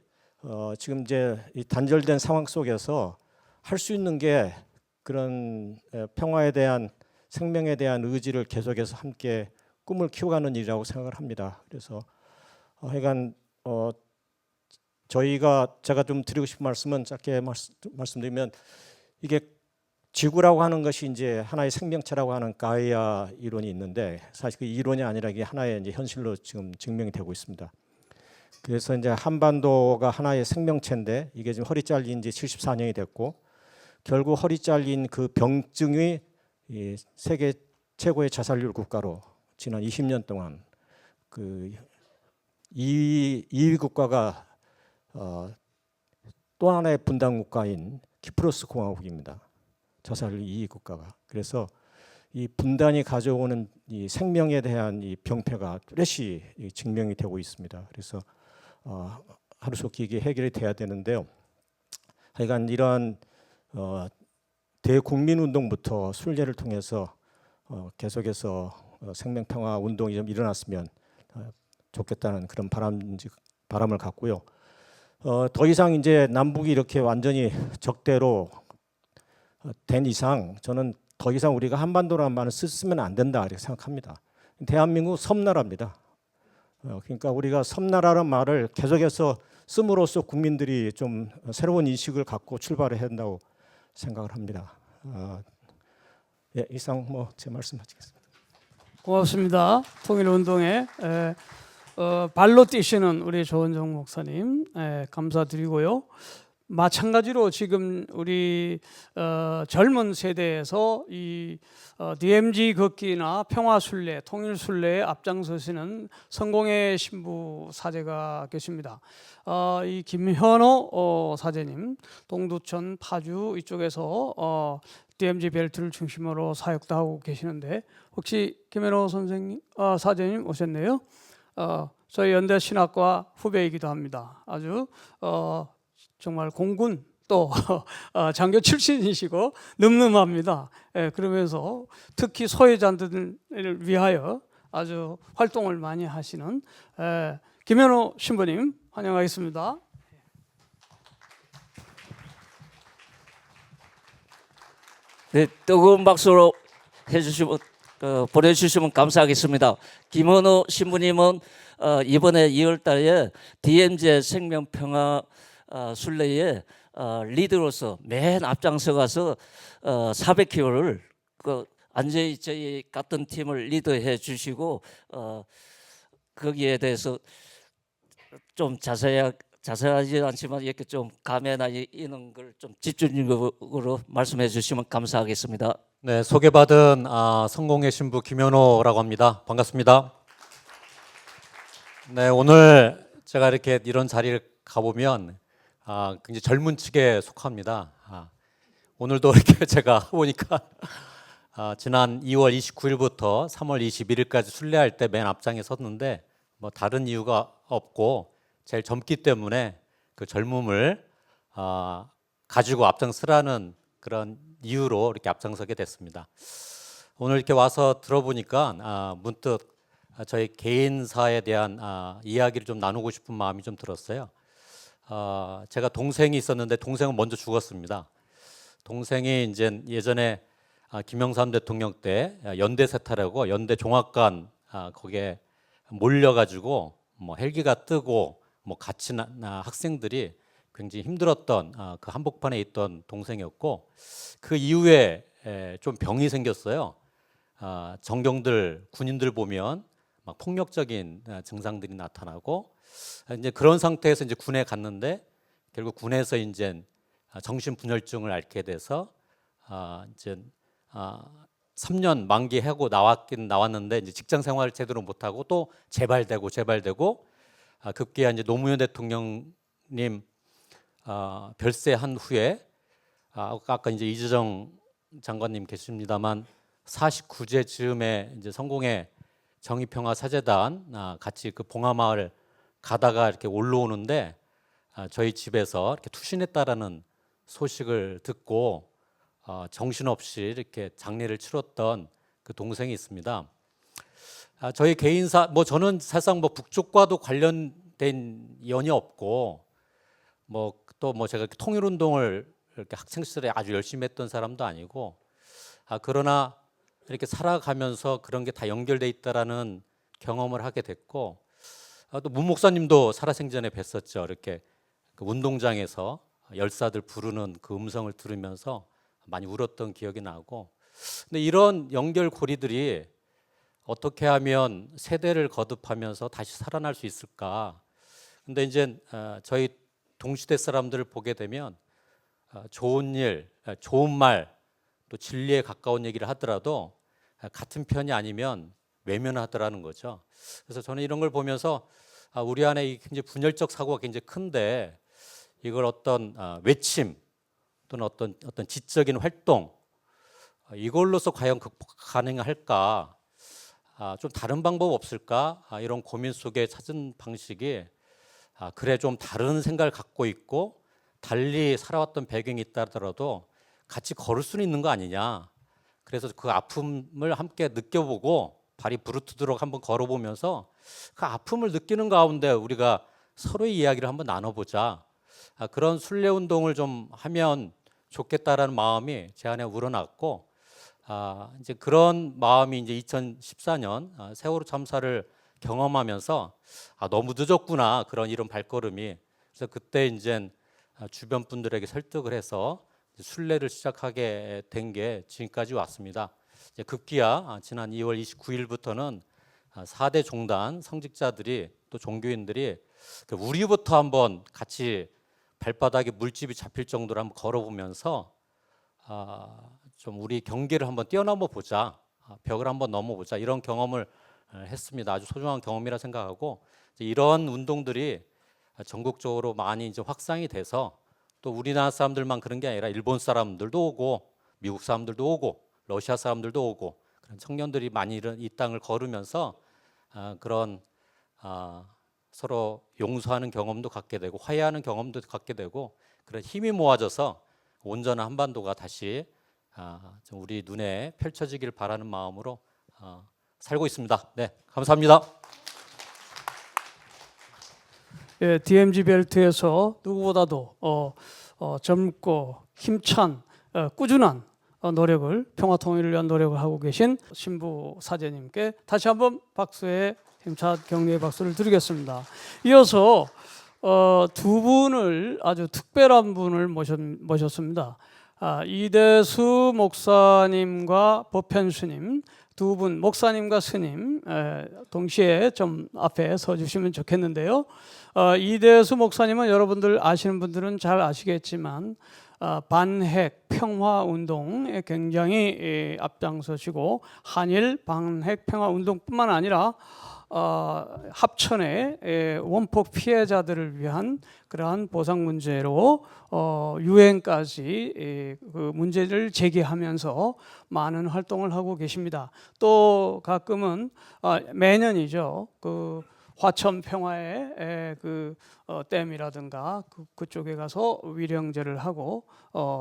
지금 이제 이 단절된 상황 속에서 할 수 있는 게 그런 평화에 대한 생명에 대한 의지를 계속해서 함께 꿈을 키워가는 일이라고 생각을 합니다. 그래서 하여간 제가 좀 드리고 싶은 말씀은 짧게 말씀드리면 이게 지구라고 하는 것이 이제 하나의 생명체라고 하는 가이아 이론이 있는데 사실 그 이론이 아니라 이게 하나의 이제 현실로 지금 증명이 되고 있습니다. 그래서 이제 한반도가 하나의 생명체인데 이게 지금 허리 잘린 지 74년이 됐고 결국 허리 잘린 그 병증이 이 세계 최고의 자살률 국가로 지난 20년 동안 그 2위 국가가 또 하나의 분단 국가인 키프로스 공화국입니다. 자살률 2위 국가가. 그래서 이 분단이 가져오는 이 생명에 대한 이 병폐가 뚜렷이 증명이 되고 있습니다. 그래서 하루속히 이게 해결이 돼야 되는데요. 하여간 이러한 대국민운동부터 순례를 통해서 계속해서 생명평화 운동이 좀 일어났으면 좋겠다는 그런 바람을 갖고요. 더 이상 이제 남북이 이렇게 완전히 적대로 된 이상 저는 더 이상 우리가 한반도라는 말을 쓰면 안 된다 이렇게 생각합니다. 대한민국 섬나라입니다. 그러니까 우리가 섬나라라는 말을 계속해서 씀으로써 국민들이 좀 새로운 인식을 갖고 출발을 해야 된다고 생각을 합니다. 예, 이상 제 말씀 마치겠습니다. 고맙습니다. 통일운동에 발로 뛰시는 우리 조헌정 목사님 감사드리고요. 마찬가지로 지금 우리 젊은 세대에서 이 DMZ 걷기나 평화순례, 통일순례에 앞장서시는 성공의 신부 사제가 계십니다. 이 김현호 사제님, 동두천, 파주 이쪽에서 DMZ 벨트를 중심으로 사역도 하고 계시는데 혹시 김현호 선생님, 사제님 오셨네요. 저희 연대 신학과 후배이기도 합니다. 아주 정말 공군 또 장교 출신이시고 늠름합니다. 그러면서 특히 소외자들을 위하여 아주 활동을 많이 하시는 김현호 신부님 환영하겠습니다. 네, 뜨거운 박수로 해주시면 보내주시면 감사하겠습니다. 김현호 신부님은 이번에 2월달에 DMZ 생명평화 순례에 리더로서 맨 앞장서 가서 400km를 완전히 저희 같은 팀을 리더해 주시고 거기에 대해서 좀 자세하지 않지만 이렇게 좀 감회나 이런 걸 좀 집중적으로 말씀해 주시면 감사하겠습니다. 네, 소개받은 성공의 신부 김현호라고 합니다. 반갑습니다. 네, 오늘 제가 이렇게 이런 자리를 가보면 굉장히 젊은 층에 속합니다. 오늘도 이렇게 제가 보니까 지난 2월 29일부터 3월 21일까지 순례할 때 맨 앞장에 섰는데 뭐 다른 이유가 없고 제일 젊기 때문에 그 젊음을 가지고 앞장서라는 그런 이유로 이렇게 앞장서게 됐습니다. 오늘 이렇게 와서 들어보니까 문득 저희 개인사에 대한 이야기를 좀 나누고 싶은 마음이 좀 들었어요. 제가 동생이 있었는데 동생은 먼저 죽었습니다. 동생이 이제 예전에 김영삼 대통령 때 연대 세타라고 연대 종합관 거기에 몰려가지고 뭐 헬기가 뜨고 뭐 갇힌 학생들이 굉장히 힘들었던 그 한복판에 있던 동생이었고 그 이후에 좀 병이 생겼어요. 정경들 군인들 보면 막 폭력적인 증상들이 나타나고 이제 그런 상태에서 이제 군에 갔는데 결국 군에서 이제 정신분열증을 앓게 돼서 이제 3년 만기하고 나왔는데 이제 직장 생활을 제대로 못하고 또 재발되고 급기야 이제 노무현 대통령님 별세한 후에 아까 이제 이재정 장관님 계십니다만 49제 즈음에 이제 성공의 정의평화사재단 같이 그 봉하마을 가다가 이렇게 올라오는데 저희 집에서 이렇게 투신했다라는 소식을 듣고 정신없이 이렇게 장례를 치렀던 그 동생이 있습니다. 저희 개인사 뭐 저는 사실상 뭐 북쪽과도 관련된 연이 없고 뭐 또 뭐 제가 통일운동을 이렇게 학창 시절에 아주 열심히 했던 사람도 아니고 그러나 이렇게 살아가면서 그런 게 다 연결돼 있다라는 경험을 하게 됐고 또 문 목사님도 살아생전에 뵀었죠. 이렇게 그 운동장에서 열사들 부르는 그 음성을 들으면서 많이 울었던 기억이 나고 근데 이런 연결고리들이 어떻게 하면 세대를 거듭하면서 다시 살아날 수 있을까? 근데 이제 저희 동시대 사람들을 보게 되면 좋은 일, 좋은 말, 또 진리에 가까운 얘기를 하더라도 같은 편이 아니면 외면하더라는 거죠. 그래서 저는 이런 걸 보면서 우리 안에 굉장히 분열적 사고가 굉장히 큰데 이걸 어떤 외침 또는 어떤 지적인 활동 이걸로서 과연 극복 가능할까? 좀 다른 방법 없을까? 이런 고민 속에 찾은 방식이 그래 좀 다른 생각을 갖고 있고 달리 살아왔던 배경이 있다 하더라도 같이 걸을 수는 있는 거 아니냐. 그래서 그 아픔을 함께 느껴보고 발이 부르트도록 한번 걸어보면서 그 아픔을 느끼는 가운데 우리가 서로의 이야기를 한번 나눠보자. 그런 순례운동을 좀 하면 좋겠다라는 마음이 제 안에 우러났고 이제 그런 마음이 이제 2014년 세월호 참사를 경험하면서 너무 늦었구나 그런 이런 발걸음이 그래서 그때 이제 주변 분들에게 설득을 해서 순례를 시작하게 된 게 지금까지 왔습니다. 이제 급기야 지난 2월 29일부터는 4대 종단 성직자들이 또 종교인들이 우리부터 한번 같이 발바닥에 물집이 잡힐 정도로 한번 걸어보면서 좀 우리 경계를 한번 뛰어넘어 보자, 벽을 한번 넘어보자 이런 경험을 했습니다. 아주 소중한 경험이라 생각하고 이런 운동들이 전국적으로 많이 이제 확산이 돼서 또 우리나라 사람들만 그런 게 아니라 일본 사람들도 오고 미국 사람들도 오고 러시아 사람들도 오고 그런 청년들이 많이 이 땅을 걸으면서 그런 서로 용서하는 경험도 갖게 되고 화해하는 경험도 갖게 되고 그런 힘이 모아져서 온전한 한반도가 다시 좀 우리 눈에 펼쳐지길 바라는 마음으로 살고 있습니다. 네, 감사합니다. 예, DMZ 벨트에서 누구보다도 젊고 힘찬 꾸준한 노력을 평화 통일을 위한 노력을 하고 계신 신부 사제님께 다시 한번 박수의 힘찬 격려의 박수를 드리겠습니다. 이어서 두 분을 아주 특별한 분을 모셨습니다. 이대수 목사님과 법현 스님 두 분 목사님과 스님 동시에 좀 앞에 서주시면 좋겠는데요. 이대수 목사님은 여러분들 아시는 분들은 잘 아시겠지만 반핵 평화 운동에 굉장히 앞장서시고 한일 반핵 평화 운동뿐만 아니라 합천의 원폭 피해자들을 위한 그러한 보상 문제로 유엔까지 그 문제를 제기하면서 많은 활동을 하고 계십니다. 또 가끔은 매년이죠. 그 화천 평화의 그 댐이라든가 그쪽에 가서 위령제를 하고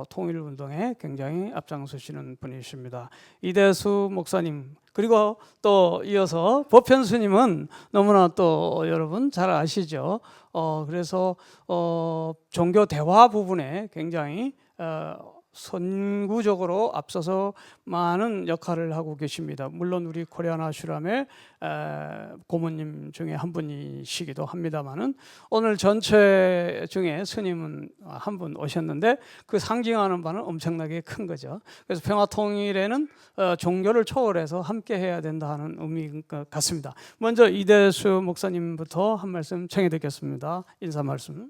통일 운동에 굉장히 앞장서시는 분이십니다. 이대수 목사님 그리고 또 이어서 법현 스님은 너무나 또 여러분 잘 아시죠. 그래서 종교 대화 부분에 굉장히 선구적으로 앞서서 많은 역할을 하고 계십니다. 물론 우리 코리안 아슈람의 고모님 중에 한 분이시기도 합니다만은 오늘 전체 중에 스님은 한 분 오셨는데 그 상징하는 바는 엄청나게 큰 거죠. 그래서 평화 통일에는 종교를 초월해서 함께 해야 된다 하는 의미인 것 같습니다. 먼저 이대수 목사님부터 한 말씀 청해 듣겠습니다. 인사 말씀.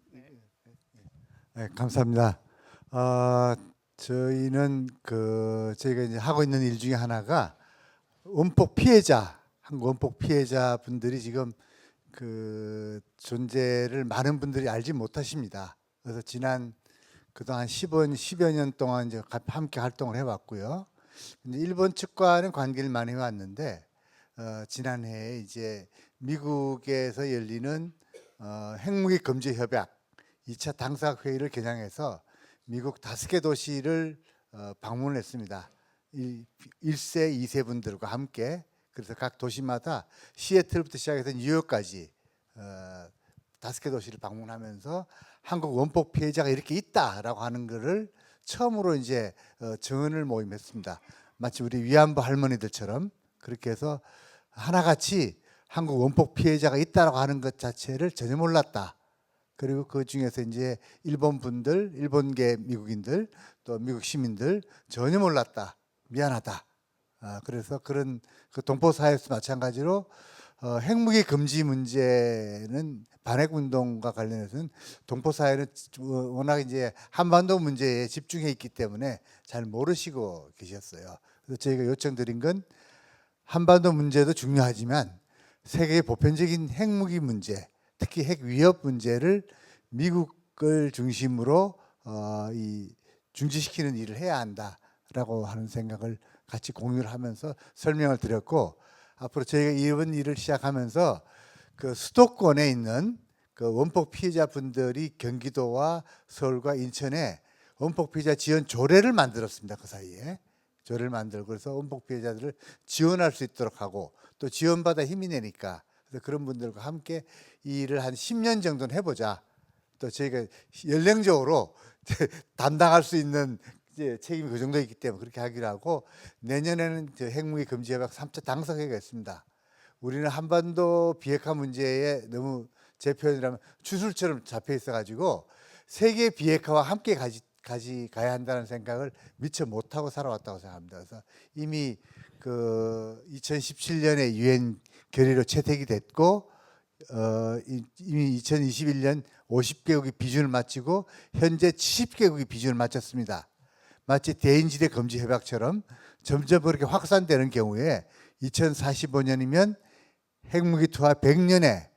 네, 감사합니다. 저희는 저희가 이제 하고 있는 일 중에 하나가 원폭 피해자, 한국 원폭 피해자 분들이 지금 그 존재를 많은 분들이 알지 못하십니다. 그래서 그동안 10여 년 동안 이제 함께 활동을 해왔고요. 일본 측과는 관계를 많이 해왔는데 지난해에 이제 미국에서 열리는 핵무기 금지 협약 2차 당사국 회의를 겨냥해서 미국 5개 도시를 방문을 했습니다. 1세, 2세 분들과 함께. 그래서 각 도시마다 시애틀부터 시작해서 뉴욕까지 5개 도시를 방문하면서 한국 원폭 피해자가 이렇게 있다라고 하는 것을 처음으로 이제 증언을 모임했습니다. 마치 우리 위안부 할머니들처럼 그렇게 해서 하나같이 한국 원폭 피해자가 있다라고 하는 것 자체를 전혀 몰랐다. 그리고 그 중에서 이제 일본 분들, 일본계 미국인들, 또 미국 시민들 전혀 몰랐다, 미안하다. 그래서 그런 그 동포 사회에서 마찬가지로 핵무기 금지 문제는 반핵 운동과 관련해서는 동포 사회는 워낙 이제 한반도 문제에 집중해 있기 때문에 잘 모르시고 계셨어요. 그래서 저희가 요청드린 건 한반도 문제도 중요하지만 세계의 보편적인 핵무기 문제. 특히 핵 위협 문제를 미국을 중심으로 중지시키는 일을 해야 한다라고 하는 생각을 같이 공유를 하면서 설명을 드렸고 앞으로 저희가 이번 일을 시작하면서 그 수도권에 있는 그 원폭 피해자 분들이 경기도와 서울과 인천에 원폭 피해자 지원 조례를 만들었습니다. 그 사이에 조례를 만들고 그래서 원폭 피해자들을 지원할 수 있도록 하고 또 지원받아 힘이 내니까 그래서 그런 분들과 함께 이 일을 한 10년 정도는 해보자. 또 저희가 연령적으로 담당할 수 있는 이제 책임이 그 정도 있기 때문에 그렇게 하기로 하고 내년에는 핵무기 금지 협약 3차 당사회가 있습니다. 우리는 한반도 비핵화 문제에 너무 제 표현이라면 주술처럼 잡혀 있어가지고 세계 비핵화와 함께 가야 한다는 생각을 미처 못하고 살아왔다고 생각합니다. 그래서 이미 그 2017년에 유엔 결의로 채택이 됐고 이미 2021년 50개국이 비준을 마치고 현재 70개국이 비준을 마쳤습니다. 마치 대인지대 금지 협약처럼 점점 그렇게 확산되는 경우에 2045년이면 핵무기 투하 100년에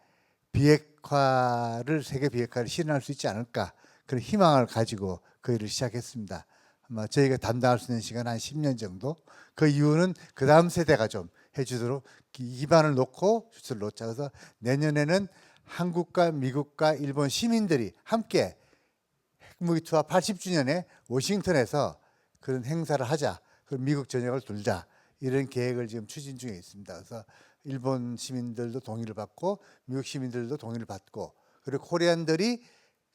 비핵화를 세계 비핵화를 실현할 수 있지 않을까 그런 희망을 가지고 그 일을 시작했습니다. 아마 저희가 담당할 수 있는 시간 한 10년 정도. 그 이유는 그 다음 세대가 좀 해주도록 기반을 놓고 주술을 놓자. 그래서 내년에는 한국과 미국과 일본 시민들이 함께 핵무기 투하 80주년에 워싱턴에서 그런 행사를 하자. 그리고 미국 전역을 돌자. 이런 계획을 지금 추진 중에 있습니다. 그래서 일본 시민들도 동의를 받고 미국 시민들도 동의를 받고 그리고 코리안들이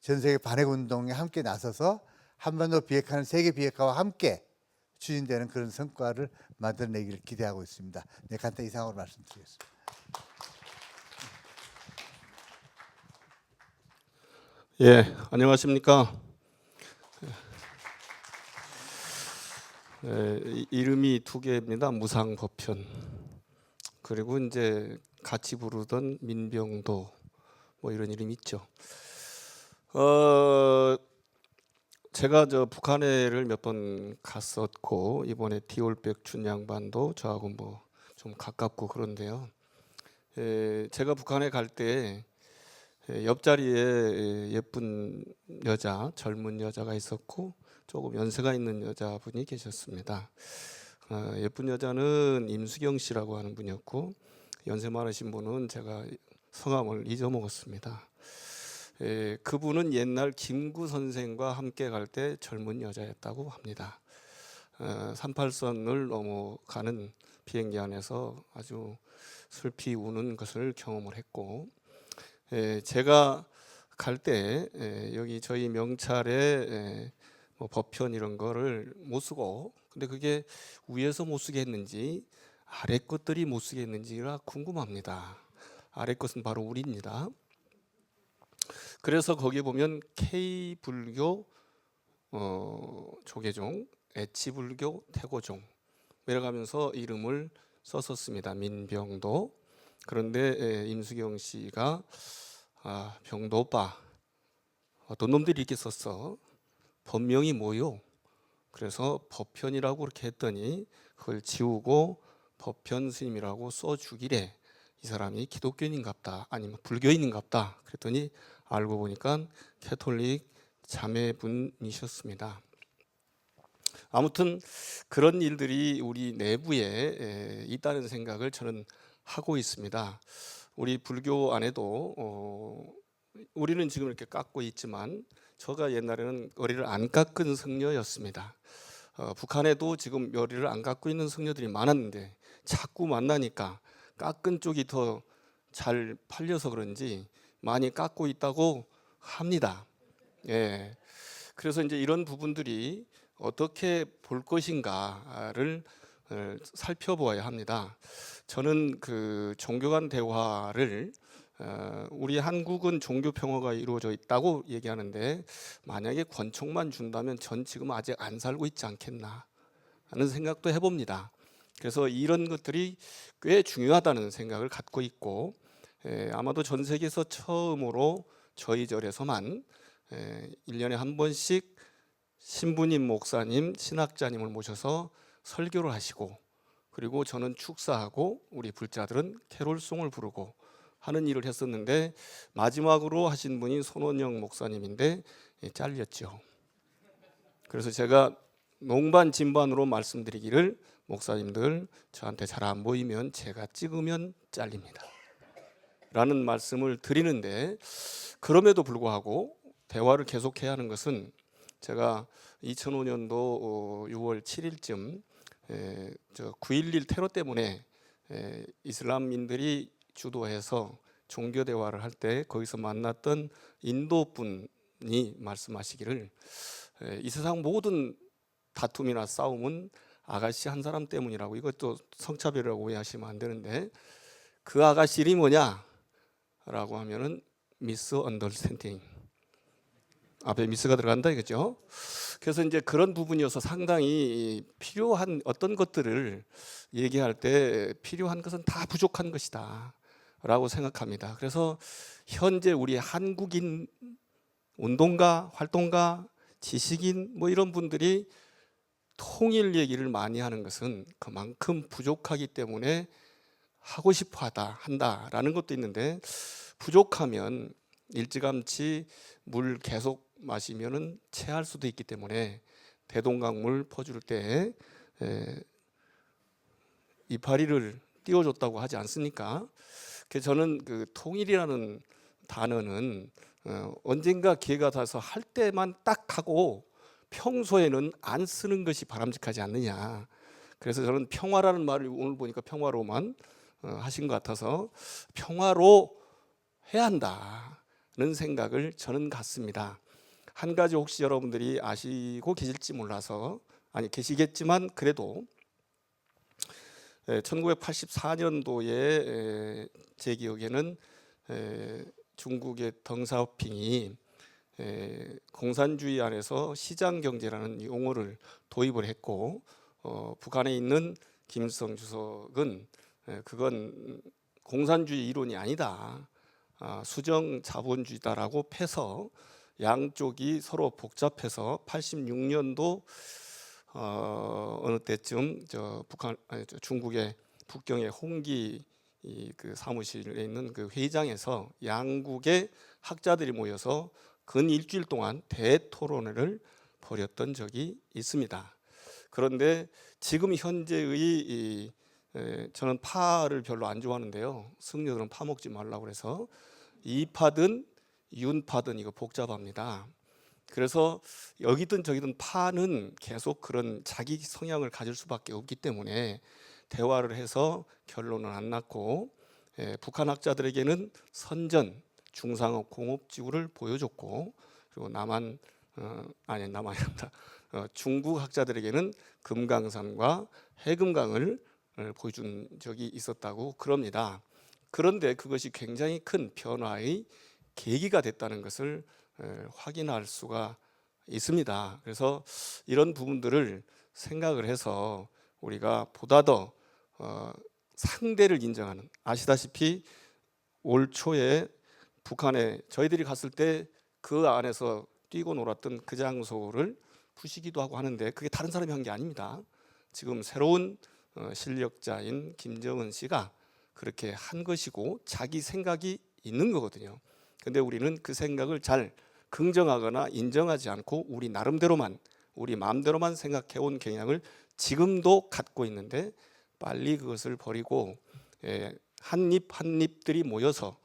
전 세계 반핵 운동에 함께 나서서 한반도 비핵화는 세계 비핵화와 함께 추진되는 그런 성과를 만들어내기를 기대하고 있습니다. 네, 간단히 이상으로 말씀드리겠습니다. 예, 안녕하십니까. 이름이 두 개입니다. 무상법편. 그리고 이제 같이 부르던 민병도 뭐 이런 이름이 있죠. 제가 저 북한에를 몇 번 갔었고 이번에 디올백 춘양반도 저하고 뭐 좀 가깝고 그런데요. 제가 북한에 갈 때 옆자리에 예쁜 여자, 젊은 여자가 있었고 조금 연세가 있는 여자분이 계셨습니다. 예쁜 여자는 임수경 씨라고 하는 분이었고 연세 많으신 분은 제가 성함을 잊어먹었습니다. 그분은 옛날 김구 선생과 함께 갈 때 젊은 여자였다고 합니다. 38선을 넘어가는 비행기 안에서 아주 슬피 우는 것을 경험을 했고 제가 갈 때 여기 저희 명찰에 뭐 법편 이런 거를 못 쓰고 근데 그게 위에서 못 쓰게 했는지 아래 것들이 못 쓰게 했는지가 궁금합니다. 아래 것은 바로 우리입니다. 그래서 거기에 보면 K불교 조계종, H불교 태고종 내려가면서 이름을 썼었습니다. 민병도. 그런데 임수경 씨가 병도 오빠 어떤 놈들이 이렇게 썼어? 법명이 뭐요? 그래서 법편이라고 그렇게 했더니 그걸 지우고 법편 스님이라고 써주기래. 이 사람이 기독교인인갑다 아니면 불교인인갑다 그랬더니 알고 보니까 캐톨릭 자매분이셨습니다. 아무튼 그런 일들이 우리 내부에 있다는 생각을 저는 하고 있습니다. 우리 불교 안에도 우리는 지금 이렇게 깎고 있지만 저가 옛날에는 머리를 안 깎은 성녀였습니다. 북한에도 지금 머리를 안 깎고 있는 성녀들이 많았는데 자꾸 만나니까 깎은 쪽이 더 잘 팔려서 그런지 많이 깎고 있다고 합니다. 예. 그래서 이제 이런 부분들이 어떻게 볼 것인가를 살펴보아야 합니다. 저는 그 종교 간 대화를 우리 한국은 종교 평화가 이루어져 있다고 얘기하는데 만약에 권총만 준다면 전 지금 아직 안 살고 있지 않겠나 하는 생각도 해봅니다. 그래서 이런 것들이 꽤 중요하다는 생각을 갖고 있고 아마도 전 세계에서 처음으로 저희 절에서만 1년에 한 번씩 신부님, 목사님, 신학자님을 모셔서 설교를 하시고 그리고 저는 축사하고 우리 불자들은 캐롤송을 부르고 하는 일을 했었는데 마지막으로 하신 분이 손원영 목사님인데 잘렸죠. 그래서 제가 농반 진반으로 말씀드리기를 목사님들 저한테 잘 안 보이면 제가 찍으면 잘립니다 라는 말씀을 드리는데 그럼에도 불구하고 대화를 계속해야 하는 것은 제가 2005년도 6월 7일쯤 9.11 테러 때문에 이슬람인들이 주도해서 종교 대화를 할 때 거기서 만났던 인도 분이 말씀하시기를 이 세상 모든 다툼이나 싸움은 아가씨 한 사람 때문이라고 이것도 성차별이라고 오해하시면 안 되는데 그 아가씨 이름이 뭐냐? 라고 하면은 미스 언더스탠딩 앞에 미스가 들어간다 이거죠. 그래서 이제 그런 부분이어서 상당히 필요한 어떤 것들을 얘기할 때 필요한 것은 다 부족한 것이다 라고 생각합니다. 그래서 현재 우리 한국인 운동가, 활동가, 지식인 뭐 이런 분들이 통일 얘기를 많이 하는 것은 그만큼 부족하기 때문에 하고 싶어 한다라는 것도 있는데 부족하면 일찌감치 물 계속 마시면은 체할 수도 있기 때문에 대동강물 퍼줄 때 이파리를 띄워줬다고 하지 않습니까? 그래서 저는 그 통일이라는 단어는 언젠가 기회가 닿아서 할 때만 딱 하고 평소에는 안 쓰는 것이 바람직하지 않느냐. 그래서 저는 평화라는 말을 오늘 보니까 평화로만 하신 것 같아서 평화로 해야 한다는 생각을 저는 갖습니다. 한 가지 혹시 여러분들이 아시고 계실지 몰라서 아니 계시겠지만 그래도 1984년도에 제 기억에는 중국의 덩샤오핑이 공산주의 안에서 시장 경제라는 용어를 도입을 했고 북한에 있는 김일성 주석은 그건 공산주의 이론이 아니다. 수정 자본주의다라고 패서 양쪽이 서로 복잡해서 86년도 어느 때쯤 중국의 북경의 홍기 그 사무실에 있는 그 회의장에서 양국의 학자들이 모여서 근 일주일 동안 대토론회를 벌였던 적이 있습니다. 그런데 지금 현재의 저는 파를 별로 안 좋아하는데요. 승려들은 파 먹지 말라고 그래서 이파든 윤파든 이거 복잡합니다. 그래서 여기든 저기든 파는 계속 그런 자기 성향을 가질 수밖에 없기 때문에 대화를 해서 결론은 안 났고 북한 학자들에게는 선전 중상업 공업지구를 보여줬고 그리고 남한이 아니라 중국 학자들에게는 금강산과 해금강을 보여준 적이 있었다고 그럽니다. 그런데 그것이 굉장히 큰 변화의 계기가 됐다는 것을 확인할 수가 있습니다. 그래서 이런 부분들을 생각을 해서 우리가 보다 더 상대를 인정하는, 아시다시피 올 초에 북한에 저희들이 갔을 때 그 안에서 뛰고 놀았던 그 장소를 푸시기도 하고 하는데 그게 다른 사람이 한 게 아닙니다. 지금 새로운 실력자인 김정은 씨가 그렇게 한 것이고 자기 생각이 있는 거거든요. 근데 우리는 그 생각을 잘 긍정하거나 인정하지 않고 우리 나름대로만 우리 마음대로만 생각해온 경향을 지금도 갖고 있는데 빨리 그것을 버리고 한 잎 한 잎들이 모여서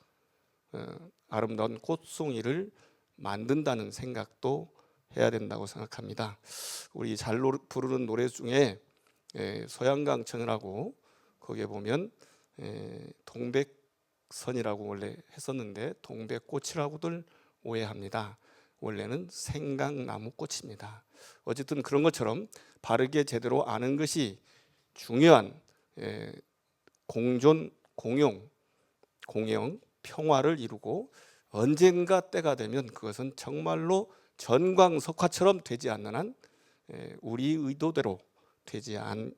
아름다운 꽃송이를 만든다는 생각도 해야 된다고 생각합니다. 우리 잘 부르는 노래 중에 소양강 천연하고 거기에 보면 동백선이라고 원래 했었는데 동백꽃이라고들 오해합니다. 원래는 생강나무 꽃입니다. 어쨌든 그런 것처럼 바르게 제대로 아는 것이 중요한 공존, 공용, 평화를 이루고 언젠가 때가 되면 그것은 정말로 전광석화처럼 되지 않는 한 우리 의도대로 되지 않을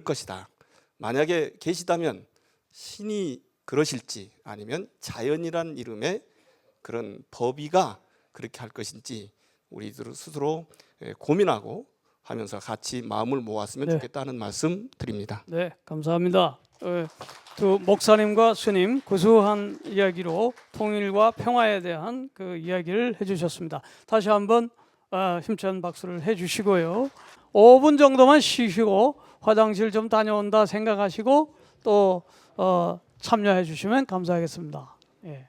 것이다. 만약에 계시다면 신이 그러실지 아니면 자연이란 이름의 그런 법이가 그렇게 할 것인지 우리들 스스로 고민하고 하면서 같이 마음을 모았으면 좋겠다는 말씀 드립니다. 네, 감사합니다. 두 목사님과 스님 구수한 이야기로 통일과 평화에 대한 그 이야기를 해주셨습니다. 다시 한번 힘찬 박수를 해주시고요. 5분 정도만 쉬시고 화장실 좀 다녀온다 생각하시고 또 참여해 주시면 감사하겠습니다. 예.